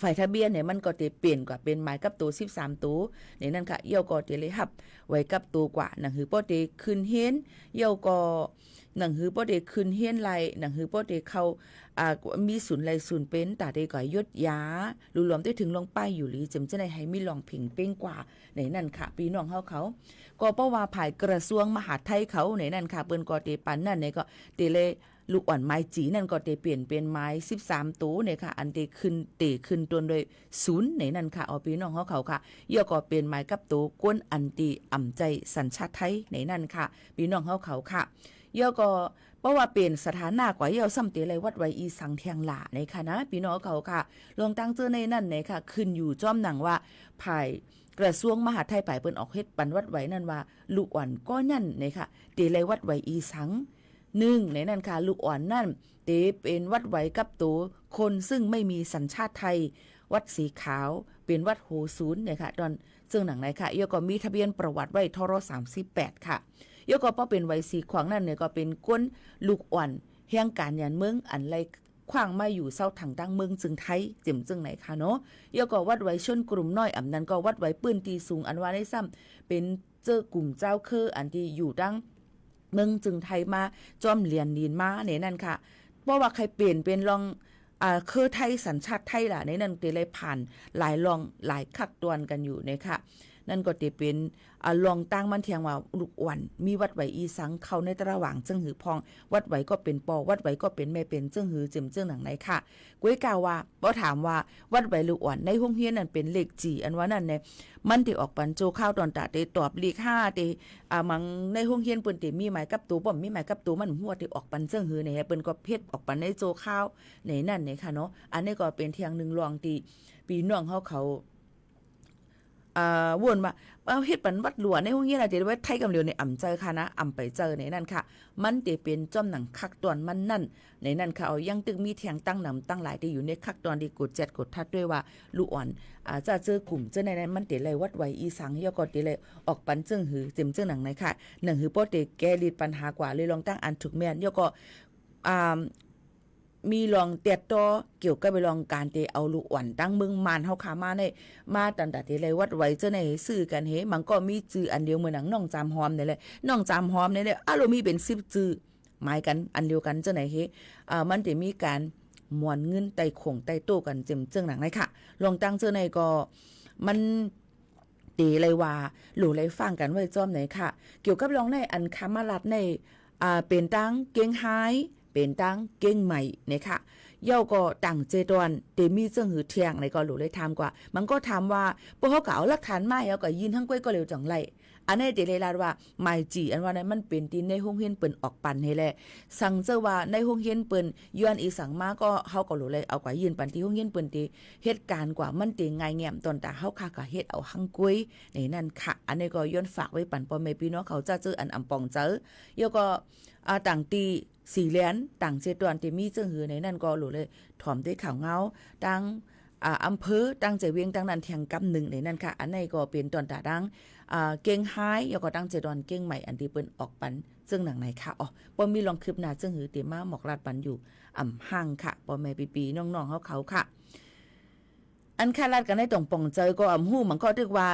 ฝ่ายทะเบียนเนี่ยมันก็จะเปลี่ยนกว่าเป็นหมายกับตัว13ตัวในนั่นค่ะเย่าก็จะเลยหับไว้กับตัวกว่าหนังหือป้อเตขึ้นเฮียนเย่าก็หนังหือป้อเตขึ้นเฮียนไลหนังหือป้อเตเขามีศูนย์ไลศูนย์เป็นตาได้ก่อยยดยารู้รวมได้ถึงลงป้ายอยู่หรือจำจะได้ให้มีลองผิงเป้งกว่าในนั่นค่ะพี่น้องเขาก็เพราะว่าภายกระทรวงมหาดไทยเขาในนั่นค่ะเปิ้นก็เตปันนั่นเนี่ยก็เตเลยลูกอ่อนไม้จีนั่นก็เตเปลี่ยนเป็นไม้13ตัวเนี่ยค่ะอันเตขึ้นตัวโดย0ในนั่นค่ะพี่น้องเขาค่ะย่อก็เป็นไม้กับตัวก้นอันตีใจสัญชาติไทยในนั่นค่ะพี่น้องเขาค่ะย่อก็เพราะว่าเป็นสถานะกว่าเย่าซ้ำเตเลยวัดไว้อีสังเทียงหล่าในค่ะนะพี่น้องเขาค่ะลองตั้งเจอในนั่นในค่ะขึ้นอยู่จ้อมหนังว่าภายกระทรวงมหาดไทยฝ่ายเปิ้นออกเฮ็ดปันวัดไว้นั่นว่าลูกอ่อนก็นั่นในค่ะเตเลยวัดไว้อีสังในนั่นค่ะลูกอ่อนนั่นเตเป็นวัดไว้กับตัวคนซึ่งไม่มีสัญชาติไทยวัดสีขาวเป็นวัดโหศูนย์เนี่ยค่ะตอนซึ่งหนังไหนค่ะเย่าก็มีทะเบียนประวัติไว้ทร38ค่ะเย่าก็เพราะเป็นไว้สีขวางนั่นเนี่ยก็เป็นก้นลูกอ่อนแห่งการยันเมืองอันไรขว้างมาอยู่เศร้าถังตั้งเมืองจึงไทยเจ็มจึงไหนค่ะเนาะเย่าก็วัดไว้ชนกลุ่มน้อยนั้นก็วัดไว้ปืนตีสูงอันว่าได้ซ้ำเป็นเจอกลุ่มเจ้าคืออันที่อยู่ตั้งเมืองจึงไทยมาจอมเรียนดินมาเนี่ยนั่นค่ะเพราะว่าใครเปลี่ยนเป็นรองคือไทยสัญชาติไทยล่ะในนั้นเตเลยผ่านหลายรองหลายคักตวนกันอยู่เนี่ยค่ะนั่นก็จะเป็นลองตั้งมันเทียงว่าลูกอ่อนมีวัดไหวอีสังเข้าในตระหว่างจึงหือพองวัดไหวก็เป็นปอวัดไหวก็เป็นแม่เป็นจึงหือจึงหนังไหนค่ะก้วยกาวว่าบ่ถามว่าวัดไหวลูกอ่อนในห้องเฮียนนั่นเป็นเลขจีอันว่านั่นเนี่ยมันที่ออกปันโจข้าวตอนตาได้ตอบเลข5ที่มังในห้องเฮียนเปิ้นที่มีหมายกับตัวบ่มีหมายกับตัวมันหัวที่ออกปันจึงหือเนี่ยเปิ้นก็เพชรออกปันในโจข้าวในนั่นเนี่ยค่ะเนาะอันนี้ก็เป็นเทียงนึงรองที่พี่น้องเขาวนมาเฮ็ดปันวัดหลวงในห้องเฮียนจะไว้ไทยกำเดียวในเจอค่ะนะไปเจอในนั่นค่ะมันจะเป็นจ้อมหนังคักตอนมันนั่นในนั่นค่ะยังตึงมีแทงตั้งนำตั้งหลายที่อยู่ในคักตอนที่กด7กดทัดด้วยว่าลูกอ่อนจะเจอกลุ่มเจอในนั้นมันเตเลยวัดไว้อีสังย่อก็เตเลยออกปันจึงหือเต็มจึงหนังไหนค่ะหนังหือโปเตแกลีดปัญหากว่าเลยลองตั้งอันถูกแม่นย่อก็มีลองเตียดต่อเกี่ยวกับไปลองการเตเอาลูกอ่อนตั้งเมืองมานเฮาขามาในมาตันตะเตเลยวัดไว้เจ้าในซื้อกันเฮมันก็มีจื่ออันเดียวเหมือนหนังน้องจามหอมนี่แหละน้องจามหอมนี่แหละเรามีเป็น10จื่อหมายกันอันเดียวกันเจ้าไหนเฮมันจะมีการ มวนเงินไต่คงไต่โต้กันเจ็มเจิงหนังเลยค่ะลองตั้งเจอในก็มันตีเลยว่าหลู่เลยฟังกันไว้จอมไหนค่ะเกี่ยวกับลองในอันคามาลัดในเป็นตั้งเก้งไฮเป็นตั้งเก้งใหม่เนี่ยค่ะเย่าก็ต่างเจดอนเตมีเจิงหือเทียงในก็หลู่เลยถามกว่ามันก็ถามว่าพวกเขาเก่าหลักฐานมาแล้วก็ยินทั้งก้อยก็เร็วจังไรอันนี้เดเลยลาดว่าหมายจีอันว่านั้นมันเป็นที่ในห้องเฮียนเปิ้นออกปันให้แลสั่งเจอว่าในห้องเฮียนเปิ้นย้อนอีสังมาก็เฮาก็รู้เลยเอากว่ายินปันที่ห้องเฮียนเปิ้นที่เหตุการณ์กว่ามันติง่ายแง้มตอนตาเฮาค่ะก็เฮ็ดเอาหังกุ้ยในนั่นค่ะอันนี้ก็ย้อนฝากไว้ปันพ่อแม่พี่น้องเขาจะเจออันอำปองเจอยก็ต่างตี4เหรียญต่างเจตวนที่มีเจิงหือในนั่นก็รู้เลยถ่อมด้วยข่าวเงาตั้งอำเภอตั้งใจเวียงตั้งนั้นแทงกำหนึ่งในนั่นค่ะอันนี้ก็เป็นตอนตาดังเก่งไฮแล้วก็ตั้งใจดอนเก่งใหม่อันที่เปิ้นออกปันซึ่งหนังไหนค่ะอ๋อบ่มีลองคลิปหน้าซึ่งหือเตมาหมอกลาดปันอยู่ห่างค่ะพ่อแม่ปีๆน้องๆเขาค่ะอันค่าลาดกันได้ตรงป่องเจอก็ฮู้มันก็นึกว่า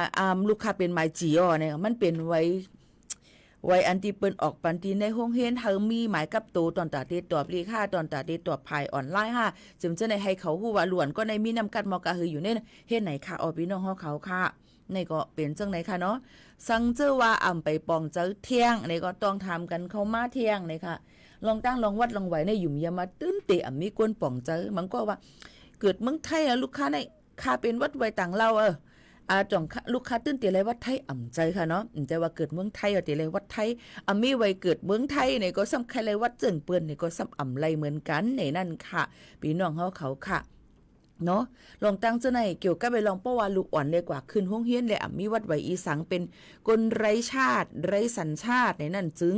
ลูกค้าเป็นไม้จีอ๋อเนี่ยมันเป็นไว้อันที่เปิ้นออกปันที่ในห้องเฮียนเฮามีหมายกับตัวตอนตาเตตอบลีค่าตอนตาเตตอบภายออนไลน์ค่ะจึงจะได้ให้เขาฮู้ว่าล้วนก็ในมีนำกัดมอกะหืออยู่ในเฮ็ดไหนค่ะอ๋อพี่น้องเขาค่ะนี่ก็เป็นจังไหนค่ะเนาะสั่งเจอว่าไปปองเจอเที่ยงนี่ก็ต้องทำกันเข้ามาเที่ยงนี่ค่ะลองตั้งลองวัดลองไหวในหยุ่มยามาตื้นเตะมีกวนปองเจอมันก็ว่าเกิดเมืองไทยลูกค้าในค่าเป็นวัดไว้ต่างเราจ่องลูกค้าตื้นเตะเลยวัดไทยใจค่ะเนาะใจว่าเกิดเมืองไทยเตะเลยวัดไทยมีไว้เกิดเมืองไทยนี่ก็สำคัญเลยวัดเจิงเปิ้นนี่ก็ซ้ำไรเหมือนกันในนั่นค่ะพี่น้องเขาค่ะเนาะลองตั้งเจ้าในเกี่ยวกับไปลองป้อว่าลูกอ่อนเลยกว่าขึ้นห้องเฮียนเลยมีวัดไว้อีสังเป็นคนไร้ชาติไร้สัญชาติในนั่นจึง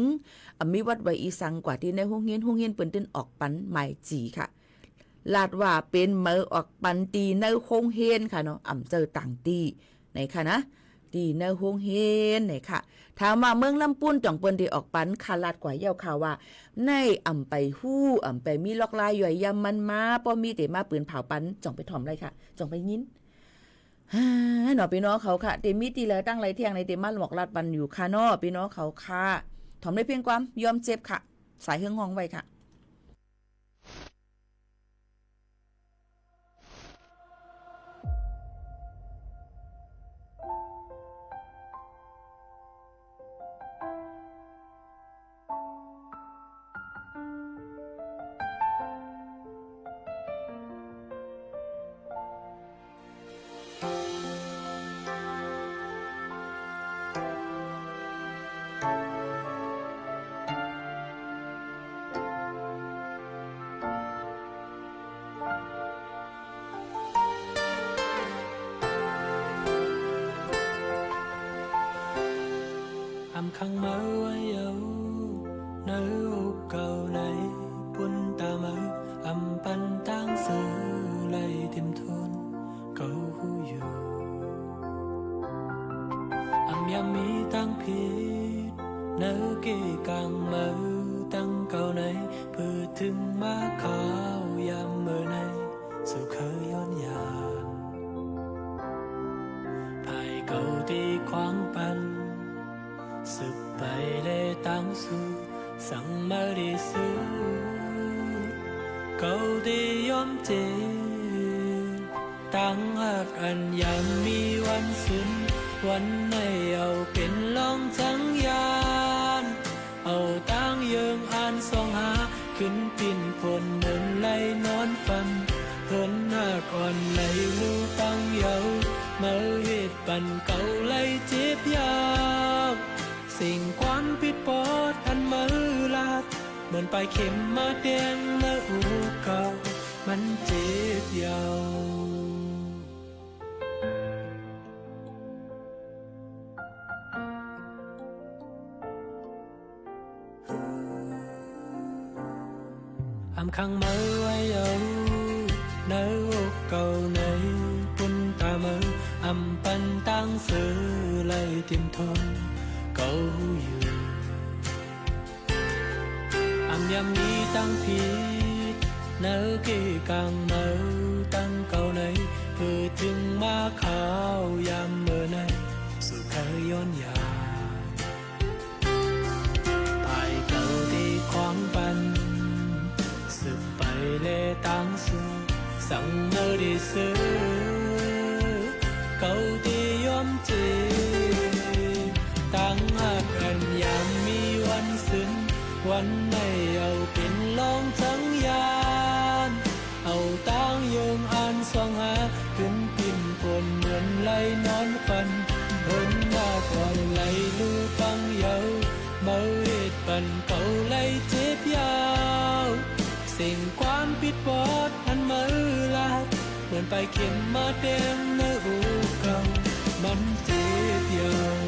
มีวัดไว้อีสังกว่าที่ในห้องเฮียนเปิ้นต้นออกปันหมายจีค่ะลาดว่าเป็นเมื่อออกปันตีในห้องเฮียนค่ะเนาะเจอต่างตีไหนค่ะนะตีในห้องเฮียนไหนค่ะถามว่าเมืองลำปูนจ่องเปิ้นที่ออกปันคาลาดกว่าเย้าข่าวว่าในไปฮู้ไปมีลอกลายย่อยยำมันมาป้อมีแต่มาปืนเผาปันจ่องไปถ่อมไรค่ะจ่องไปยินหนอพี่น้องเขาค่ะเตมีตีแล้วตั้งไรเที่ยงในเตมาหมอกลาดปันอยู่ค่ะเนาะพี่น้องเขาค่ะถ่อมได้เพียงความยอมเจ็บค่ะสายเฮืองห้องไว้ค่ะkhăn mơ ai yêu nếu cầu này buồn ta mơ pan tang sư lại tìm thôn cầu yêu yami tăng phiết nếu kỳ càng mơ tăng cầu này bự thương má khao yam mơ này sự khơi yon yàn phải cầu đi khoáng pan sự bay lê tăng su sang mơ đi su cầu đi yom chê tăng hạc anh yam miวันสุนวันในเอาเป็นลองจังยานเอาตั้งยืงอ่านสองหาขึ้นปิ่นพลเนินไหลนอนฟันเพิ่นหน้าก่อนไหลลูปังเยาเมื่อเหตุปันเก่าไหลเจ็บยากสิ่งความผิดปอดอันมือลาดเหมือนไปเข็มมาแดงและหูเก่ามันเจ็บยาวkhăn mơ ai yêu nếu cầu này quân ta mơ pan tăng sư lại tìm thôn cầu yêu yam mi tăng phiết nếu kỳ càng mơ tăng cầu này vừa thương ma khao yam mơ này sự khơi yon ya phải cầu đi khoáng pan sự bay lê tăng วันในเอาเป็นลองทั้งยานเอาตั้งยงอันสองหาขึ้นปิ่นปนเหมือนไหลนอนฟันเพิ่นหน้าก่อนไหลลูปังเยาเมาเหตุปันเก่าไหลเจ็บยาวสิ่งความผิดบอดอันมือลาดเหมือนไปเข็มมาเต็มในหูเก่ามันเจ็บยาว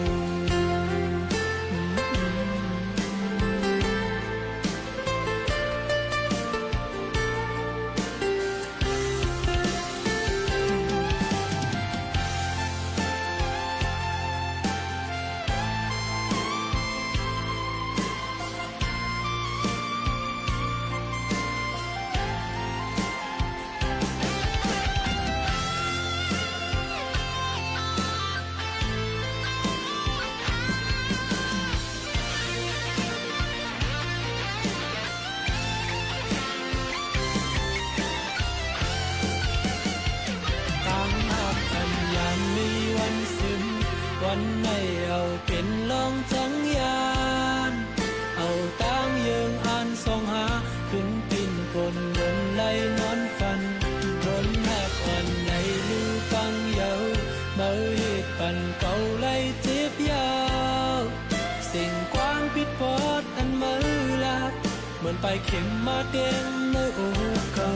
วันในเอาเป็นลองทั้งยานเอาตั้งเยิงอันสองหาขึ้นปิ่นกลบนไหลนอนฟันบนแหกอ่อนในลือฟังเยาเมาเหตุปันเก่าไหลเจ็บยาวสิ่งความผิดพลาดอันมือลาดเหมือนไปเข็มมาเด้งในโอ้เก่า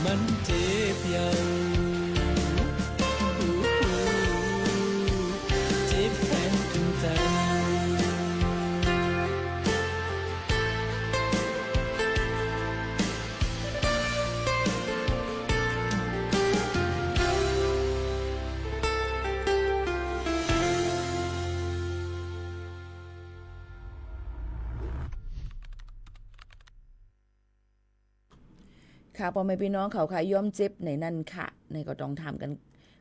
มันเจ็บยาวค่ะพ่อแม่พี่น้องเขาค่ะย่อมเจ็บในนั่นค่ะในก็ต้องถามกัน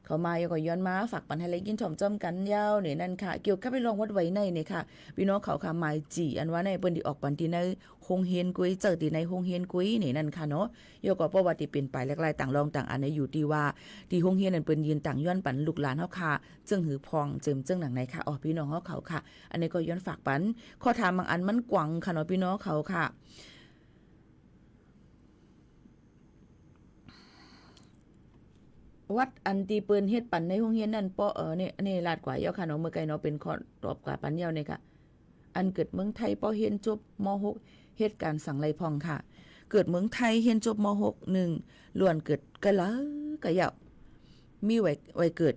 เขามาก็ย้อนมาฝากปันให้เล็กยินถ่อมจ้อมกันยาวในนั่นค่ะเกี่ยวกับไปลองวัดไว้ในนี่ค่ะพี่น้องเขาค่ะหมายจีอันว่าในเปิ้นที่ออกปันที่ในโรงเรียนกุ้ยเจอที่ในโรงเรียนกุ้ยนี่นั่นค่ะเนาะโยก็ประวัติเป็นไปหลายๆต่างรองต่างอันในอยู่ที่ว่าที่โรงเรียนนั้นเปิ้นยืนต่างย้อนปันลูกหลานเฮาค่ะจึงหือพองเจิมจึงหนังไหนค่ะอ๋อพี่น้องเฮาเขาค่ะอันนี้ก็ย้อนฝากปันข้อถามบางอันมันกว้างค่ะเนาะพี่น้องเขาค่ะวัดอันตีปืนเฮ็ดปันในโรงเรียนนั่นป้อนี่ลาดกว่าเยาค่ะเนาะเมื่อไกลเนาะเป็นข้อตอบกว่าปันเยานี่ค่ะอันเกิดเมืองไทยป้อเรียนจบม.6 เหตุการณ์สังไลพองค่ะเกิดเมืองไทยเรียนจบม.6 1ล้วนเกิดกะละกะยาวมีไว้เกิด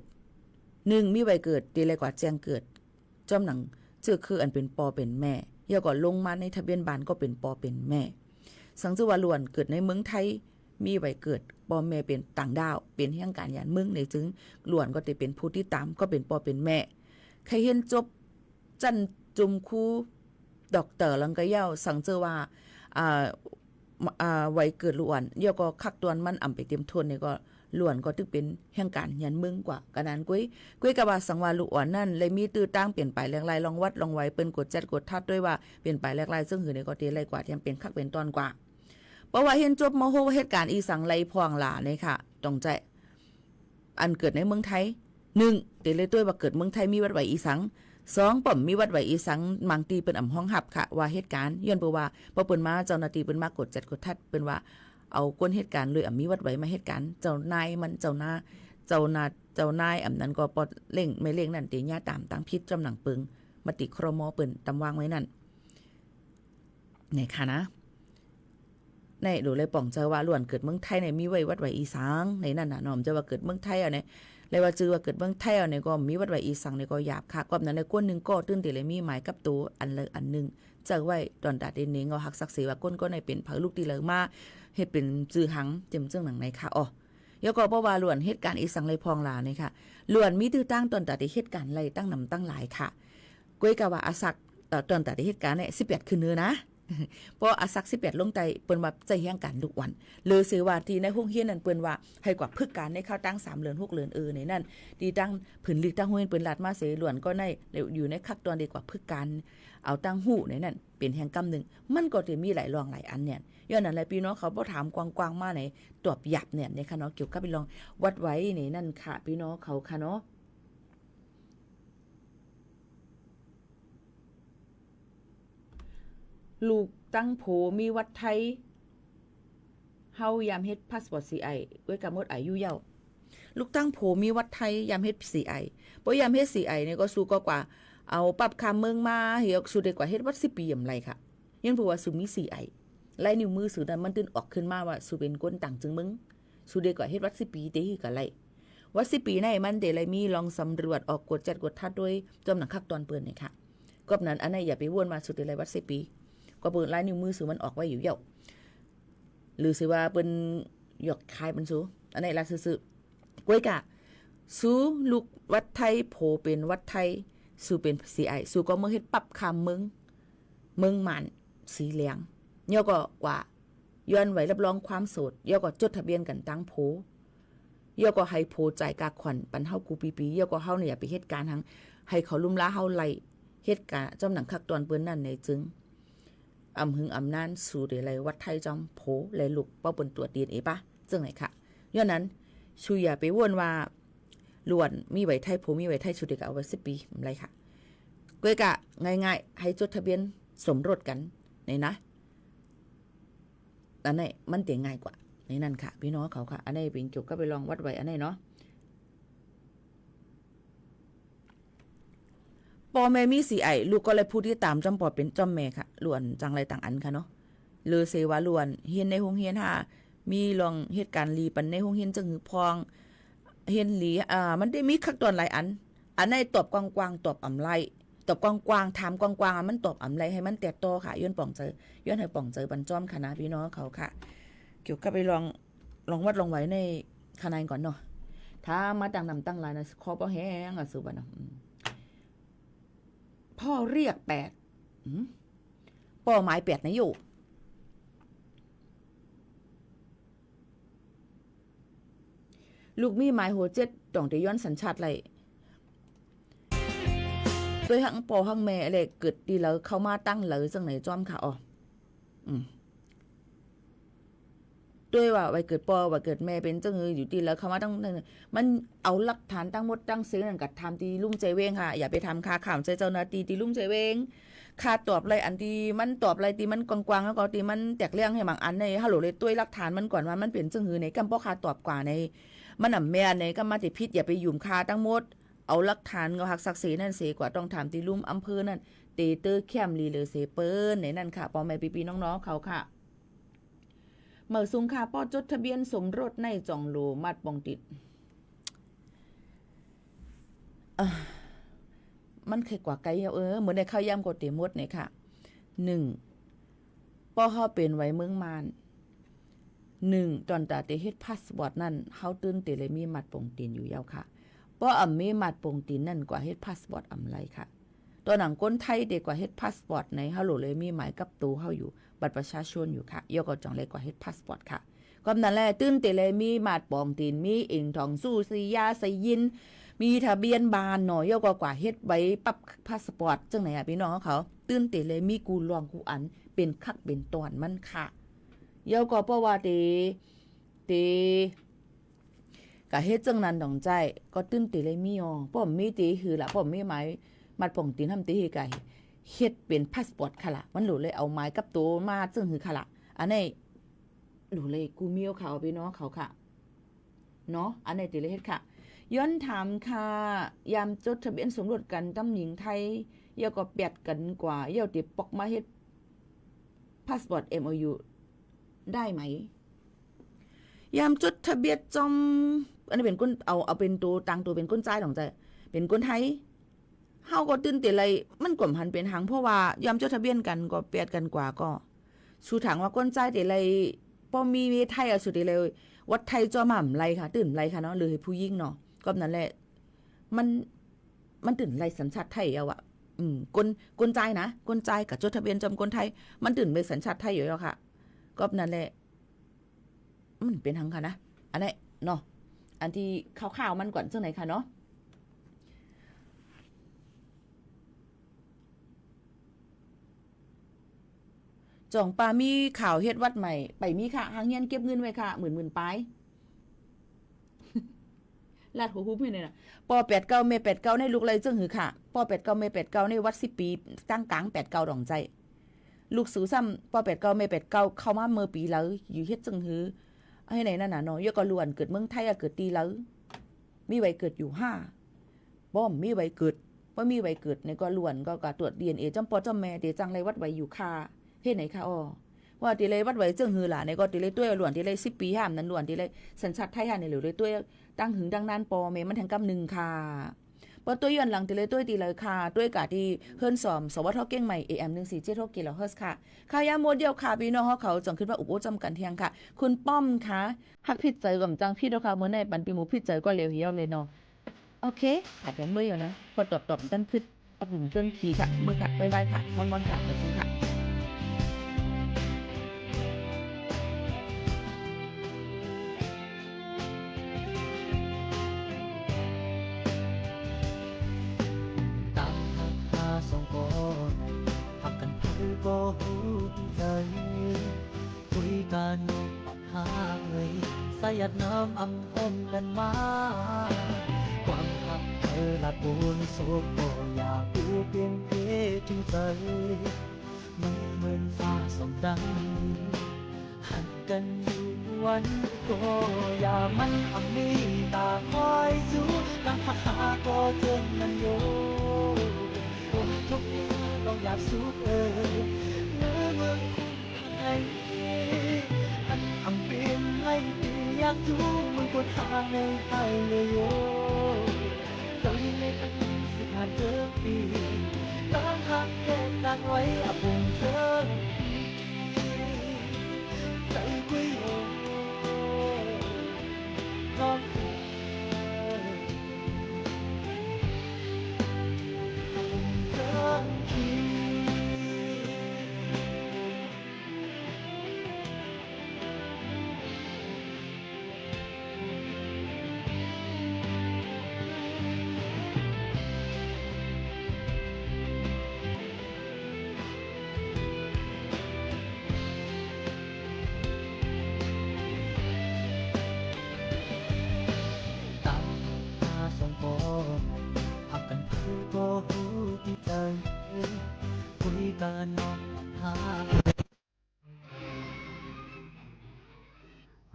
1มีไว้เกิดตีไรกว่าแจ้งเกิดจอมหนังชื่อคืออันเป็นปอเป็นแม่เยาก็ลงมาในทะเบียนบ้านก็เป็นปอเป็นแม่สังจือว่าล้วนเกิดในเมืองไทยมีไว้เกิดปอแม่เป็นต่างดาวเป็นแห่งการยานเมืองในจึงล้วนก็จะเป็นผู้ที่ตามก็เป็นปอเป็นแม่ใครเห็นจบจันจุมคูดอกเตอร์ลังกะเย้าสังเจอว่าไว้เกิดล้วนเยาก็คักตวนมันอ่ำไปเต็มทนนี่ก็ล้วนก็ตึกเป็นแห่งการยันเมืองกว่ากะนั้นกุ้ยกะว่าสังวาล้วนนั่นเลยมีตื้อตั้งเปลี่ยนไปแลกๆลองวัดลองไว้เปิ้นกดจัดกดทัดด้วยว่าเปลี่ยนไปแลกๆซึ่งหือนี่ก็เตไลกว่าที่เป็นคักเป็นตอนกว่าเพราะว่าเห็นจบม.6 เหตุการณ์อีสังไลพองหลานี่ค่ะต้องใจอันเกิดในเมืองไทย1ติเลยตัวว่าเกิดเมืองไทยมีวัดไหวอีสัง2ป่อมมีวัดไหวอีสังมังตีเป็นอ่ำห้องหับค่ะว่าเหตุการณ์ย้อนเปว่าพอเปิ้นมาเจ้าหน้าที่เปิ้นมากดจัดกดทัดเปิ้นว่าเอาก้นเหตุการณ์เลยมีวัดไหวมาเหตุการณ์เจ้านายมันเจ้านายอำนั้นก็ปอเร่งไม่เร่งนั่นติญาตามตั้งพิษจำหนังปึงมติครม.เปิ้นตำวางไว้นั่นในค่ะนะในดูเลยป่องเจอว่าล้วนเกิดเมืองไทยในมีไว้วัดไหวอีสังในนั่นน่ะน้อมเจอว่าเกิดเมืองไทยเนี่ยเลยว่าจือว่าเกิดเมืองไทยเนี่ยก็มีวัดไหวอีสังเนี่ยก็หยาบค่ะกว่านั้นในก้นนึงก็ตื้นติเลยมีหมายกับตัวอันเลยอันนึงเจอไว้ตอนดาเดนนี้ก็หักศักดิ์ศรีว่าก้นก็ในเป็นเผาลูกตีเลยมาเฮ็ดเป็นจือหังเจิมเจิงหนังในค่ะอ๋อยก็เพราะว่าล้วนเหตุการณ์อีสังเลยพองลาเนี่ยค่ะล้วนมีตื้อตั้งตอนดาเหตุการณ์ไรตั้งนำตั้งหลายค่ะก้อยกะว่าอาศักตอนดาเหตุการณ์เนี่ย18คืนเนื้อนะเพราะอาศัก18ลงใจเปิ้นว่าใจแห่งกันทุกวันเลยซื้อว่าที่ในโรงเรียนนั้นเปิ้นว่าให้กว่าพึกการในข้าวตั้ง3เดือน6เดือนในนั่นที่ตั้งผืนลิกตั้งโรงเรียนเปิ้นลาดมาเสหลวนก็ในอยู่ในคักตอนดีกว่าพึกการเอาตั้งหู้ในนั่นเป็นแห่งกำนึงมันก็จะมีหลายรองหลายอันเนี่ยย้อนนั้นแหละพี่น้องเขาบ่ถามกว้างๆมาไหนตอบหยับเนี่ยในค่ะเนาะเกี่ยวกับไปลองวัดไว้ในนั่นค่ะพี่น้องเขาค่ะเนาะ ลูกตั้งโผมีวัดไทยเฮายามเฮ็ดพาสปอร์ต CI ไว้กับหมดอายุเยาว์ลูกตั้งโผมีวัดไทยยามเฮ็ด CI บ่ยามเฮ็ด CI เนี่ยก็สู้ก็กว่าเอาปรับคำเมืองมาเฮียสู้ได้กว่าเฮ็ดวัด10 ปียำไรค่ะยังเพราะว่าสู้มี CI ลายนิ้วมือสื่อนั้นมันตื่นออกขึ้นมาว่าสู้เป็นคนต่างจึงมึงสู้ได้กว่าเฮ็ดวัด10 ปีเตฮือก็ไลวัด10 ปีในมันเดไลมีลองสำรวจออกกฎจัดกฎทัดด้วยจำหนักคักตอนเปิ้นนี่ค่ะก็นั้นอันไหนอย่าไปวนมาสุดได้ไลวัด10 ปีก็เปิ้นลายนิ้วมือสื่อมันออกไว้อยู่เยาหรือสิว่าเปิ้นหยอกคายมันสู้อันไหนล่ะซื่อๆก้วยกะสู้ลูกวัดไทยโผเป็นวัดไทยสู้เป็น CI สู้ก็เมืองเฮ็ดปรับคำเมืองหมันสีเหลืองย่อก็กว่าย้อนไว้รับรองความโสดย่อก็จดทะเบียนกันตั้งโผย่อก็ให้โผจ่ายกาขวัญปันเฮากูปีย่อก็เฮาเนี่ยอย่าไปเฮ็ดการทั้งให้เขาลุ่มล้าเฮาไล่เฮ็ดการจำหนังคักตอนเปิ้นนั่นในจึงอำหึงอำนานสู่ได้ไรวัดไทยจอมโผและลูกเป้าเปิ้นตรวจ DNA ป่ะจังไหนค่ะย้อนนั้นชูอย่าไปวนว่าล้วนมีไว้ไทยโผมีไว้ไทยสุดก็เอาไว้10 ปีไรค่ะก้อยกะง่ายๆให้จดทะเบียนสมรสกันนี่นะอันนี้มันเตียงง่ายกว่าในนั้นค่ะพี่น้องเขาค่ะอันนี้เป็นเกี่ยวกับไปลองวัดไว้อันนี้เนาะปอแม่มีCIลูกก็เลยพูดที่ตามจำปอเป็นจอมแม่ค่ะล้วนจังไรต่างอันค่ะเนาะหรือเสวาล้วนเฮียนในโรงเรียนหามีลองเหตุการณ์ลีปันในโรงเรียนจังหือพองเฮียนหลีมันได้มีคักตอนหลายอันไหนตอบกว้างๆตอบอำไลตอบกว้างๆถามกว้างๆมันตอบอำไรให้มันแตกโตค่ะย้อนป่องเจอย้อนให้ป่องเจอบันจ้อมค่ะนะพี่น้องเขาค่ะเกี่ยวกับไปลองวัดลองไว้ในคะแนนก่อนเนาะถ้ามาตั้งนำตั้งหลายนะคอบ่แห้งอ่ะสุบันเนาะพ่อเรียก8ป้อหมาย8นะอยู่ลูกมีหมายหัว7ต้องได้ย้อนสัญชาติไรโดยหังปอหังแม่อะไรเกิดดีแล้วเข้ามาตั้งเลยจังไหนจอมค่ะอ๋อด้วยว่าไว้เกิดปอว่าเกิดแม่เป็นจังอยู่ดีแล้วเข้ามาตั้งมันเอาหลักฐานตั้งหมดตั้งซื้อนั่นกับทำตีลุ่มใจเวงค่ะอย่าไปทำคาข่าวใจเจ้าหน้าตีลุ่มใจเวงคาตอบอะไรอันที่มันตอบอะไรตีมันกว้างๆแล้วก็ตีมันแตกเรื่องให้บางอันในฮัลโหลเลยตัวหลักฐานมันก่อนว่ามันเป็นจังในกำปอคาตอบกว่าในมันแม่ในก็มาติพิษอย่าไปยุ่มคาตั้งหมดเอาหลักฐานกับหักศักดิ์ศรีนั่นเสียกว่าต้องถามตีลุ่มอำเภอนั่นเตเตอร์แคมลีเลเซเปิลในนั่นค่ะปอแม่ปีน้องๆเขาค่ะเมื่อสุงค่าป้อจดทะเบียนสมรสในจองโลมัดปองติดมันเคยกว่าไกลเหมือนในข้าวย่ำกดเตมดเนี่ยค่ะ1ป้อเฮาเป็นไว้เมืองมาน1ตอนตาเตเฮ็ดพาสปอร์ตนั่นเฮาตื่นเตเลยมีมัดปองตินอยู่ยาวค่ะป้ออำมีมัดปงตินนั่นกว่าเฮ็ดพาสปอร์ตอำไรค่ะตัวหนังก้นไทยเด็กกว่าเฮ็ดพาสปอร์ตในฮัลโหลเลยมีหมายกับตัวเฮาอยู่บัตรประชาชนอยู่ค่ะยกก็จังเลยกว่าเฮ็ดพาสปอร์ตค่ะก็นั่นแหละตื่นเตเลยมีมัดปองตินมีเองทองสู้สียาใส่ยินมีทะเบียนบานหน่อยยกกว่าเฮ็ดไว้ปรับพาสปอร์ตจังไหนอ่ะพี่น้องเขาตื่นเตเลยมีกูลองกูอันเป็นคักเป็นตอนมันค่ะยกก็เพราะว่าเตก็เฮ็ดจังนั้นดองใจก็ตื่นเตเลยมีป้อมมีตีคือละป้อมมีหมายมัดป่องตีนทำตีให้ไก่เฮ็ดเป็นพาสปอร์ตค่ะล่ะมันหลูเลยเอาหมายกับตัวมาซึ่งคือค่ะล่ะอันนี้หลูเลยกูมีเขาพี่น้องเขาค่ะเนาะอันนี้ตีเลยเฮ็ดค่ะย้อนถามค่ะยามจดทะเบียนสมรสกันตำหญิงไทยเยาก็แปดกันกว่าเยาติปอกมาเฮ็ดพาสปอร์ต MOU ได้ไหมยามจดทะเบียนจอมอันนี้เป็นก้นเอาเป็นตัวตังตัวเป็นก้นใจของใจเป็นก้นไทยเฮาก็ตื่นเต้นเลยมันกลมหันเป็นหางเพราะว่ายามจดทะเบียนกันก็แปดกันกว่าก็สู่ถางว่าก้นใจเตเลยป้อมีไทยเอาสุดเลยวัดไทยจอม่ำไรค่ะตื่นไรค่ะเนาะหรือให้ผู้หญิงเนาะก็นั่นแหละมันตื่นไรสัญชาติไทยเอาอะกลใจนะกลใจกับจดทะเบียนจำคนไทยมันตื่นเป็นสัญชาติไทยอยู่แล้วค่ะก็นั่นแหละมันเป็นทางค่ะนะอันนี้เนาะอันที่ข่าวๆมันก่อนซึ่งไหนค่ะเนาะจ่องปามีข่าวเฮ็ดวัดใหม่ไปมีค่ะหางเงินเก็บเงินไว้ค่ะหมื่นปลายลาดหัวฮู้พี่เนี่ยนะปอ89เม89ในลูกเลยจึงหือค่ะปอ89เม89ในวัด10 ปีตั้งกลาง89ดอกใจ ลูกสูซ้ำปอ8 9แม่8 9เข้ามาเมื่อปีแล้วอยู่เฮ็ดจังหือให้ไหนนั่นน่ะเนาะยกก็ล้วนเกิดเมืองไทยเกิดตีแล้วมีไว้เกิดอยู่5บ่มีไว้เกิดบ่มีไว้เกิดในก็ล้วนก็ตรวจ DNA จำปอจำแม่เดจังไรวัดไว้อยู่ค่าเฮ็ดไหนคะอ้อว่าติเลยวัดไว้จังหือล่ะในก็ติเลยตัวล้วนติเลย10 ปีห้ามนั้นล้วนติเลยสัญชาติไทยหาในเหลือเลยตัวตั้งหึงดังนั้นปอแม่มันแทงกำ1ค่ะปอตัวย้อนหลังติเลยตัวตีเลยค่ะด้วยกะที่เฮิรนสอมสวทเก่งใหม่ AM 1476กิโลเฮิรตซ์ค่ะข่าวยามโมเดียวค่ะพี่น้องเขาจังคิดว่าอุปโภคจำกันเที่ยงค่ะคุณป้อมค่ะฮักผิดใจกับจังพี่เด้อค่ะมื้อในปันปีหมู่ผิดใจก็เร็วเหี่ยวเลยเนาะโอเคถ่ายกันมื้ออยู่นะพอตอบๆตั้นพึดต้นทีค่ะมื้อค่ะบ๊ายบายค่ะมอนๆค่ะขอบคุณค่ะก็หูใจคุยกันหาเลยสายัดน้ำอำอมกันมาความหักเธอละปูนสุกก็อยากดูเปลี่ยนเพถึงใจมันเหมือนฟ้าส่องดังหักกันอยู่วันก็อย่ามันอำมีตาคอยสู้น้ำพัดหาก็เจอมันโยทุกทีต้องอยากสู้เมื่อคุณให้อันอำเป็นให้ดีอยากดูมันปวดทางในไทยเลยโยตอนนี้ในตั้ง15 เดือนปีตั้งหักแค่ตั้งไว้อาบุญเธอใจกุยโอนอน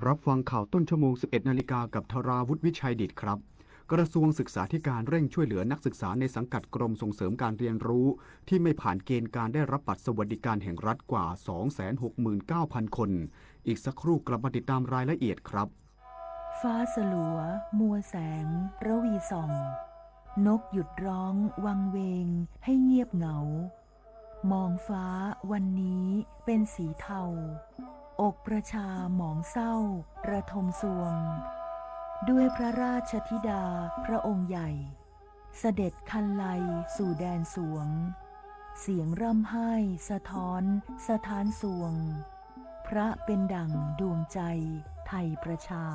รับฟังข่าวต้นชั่วโมง 11 นาฬิกากับธราวุฒิวิชัยดิษฐ์ครับกระทรวงศึกษาธิการเร่งช่วยเหลือนักศึกษาในสังกัดกรมส่งเสริมการเรียนรู้ที่ไม่ผ่านเกณฑ์การได้รับบัตรสวัสดิการแห่งรัฐกว่า 269,000 คนอีกสักครู่กลับมาติดตามรายละเอียดครับฟ้าสลัวมัวแสงระวีส่องนกหยุดร้องวังเวงให้เงียบเหงามองฟ้าวันนี้เป็นสีเทาอกประชาหมองเศร้าระทมสวงด้วยพระราชธิดาพระองค์ใหญ่เสด็จคันไลสู่แดนสวงเสียงร่ำไห้สะท้อนสถานสวงพระเป็นดั่งดวงใจไทยประชา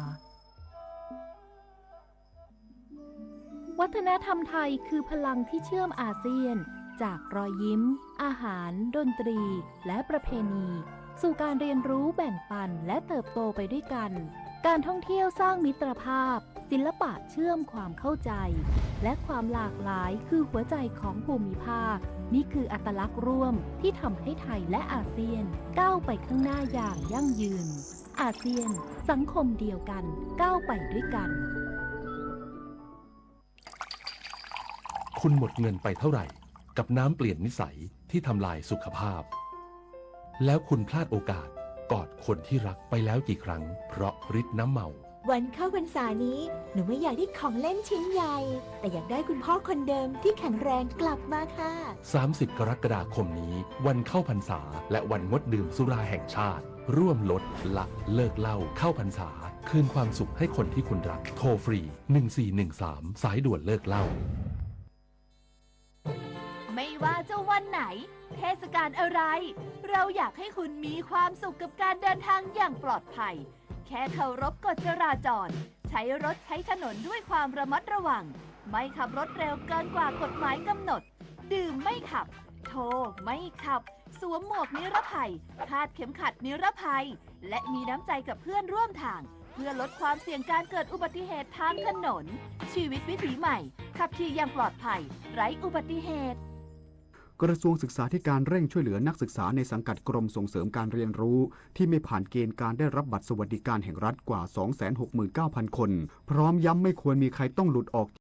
วัฒนธรรมไทยคือพลังที่เชื่อมอาเซียนจากรอยยิ้มอาหารดนตรีและประเพณีสู่การเรียนรู้แบ่งปันและเติบโตไปด้วยกันการท่องเที่ยวสร้างมิตรภาพศิลปะเชื่อมความเข้าใจและความหลากหลายคือหัวใจของภูมิภาคนี่คืออัตลักษณ์ร่วมที่ทำให้ไทยและอาเซียนก้าวไปข้างหน้าอย่างยั่งยืนอาเซียนสังคมเดียวกันก้าวไปด้วยกันคุณหมดเงินไปเท่าไหร่กับน้ำเปลี่ยนนิสัยที่ทำลายสุขภาพแล้วคุณพลาดโอกาสกอดคนที่รักไปแล้วกี่ครั้งเพราะฤทธิ์น้ำเมา วันเข้าพรรษานี้หนูไม่อยากได้ของเล่นชิ้นใหญ่แต่อยากได้คุณพ่อคนเดิมที่แข็งแรงกลับมาค่ะ30 กรกฎาคมนี้วันเข้าพรรษาและวันงดดื่มสุราแห่งชาติร่วมลดละเลิกเหล้าเข้าพรรษาคืนความสุขให้คนที่คุณรักโทรฟรี1413สายด่วนเลิกเหล้าไม่ว่าจะวันไหนเทศกาลอะไรเราอยากให้คุณมีความสุขกับการเดินทางอย่างปลอดภัยแค่เคารพกฎจราจรใช้รถใช้ถนนด้วยความระมัดระวังไม่ขับรถเร็วเกินกว่ากฎหมายกำหนดดื่มไม่ขับโทรไม่ขับสวมหมวกนิรภัยคาดเข็มขัดนิรภัยและมีน้ำใจกับเพื่อนร่วมทางเพื่อลดความเสี่ยงการเกิดอุบัติเหตุทางถนนชีวิตวิถีใหม่ขับขี่อย่างปลอดภัยไร้อุบัติเหตุ กระทรวงศึกษาธิการเร่งช่วยเหลือนักศึกษาในสังกัดกรมส่งเสริมการเรียนรู้ที่ไม่ผ่านเกณฑ์การได้รับบัตรสวัสดิการแห่งรัฐกว่า 269,000 คนพร้อมย้ำไม่ควรมีใครต้องหลุดออก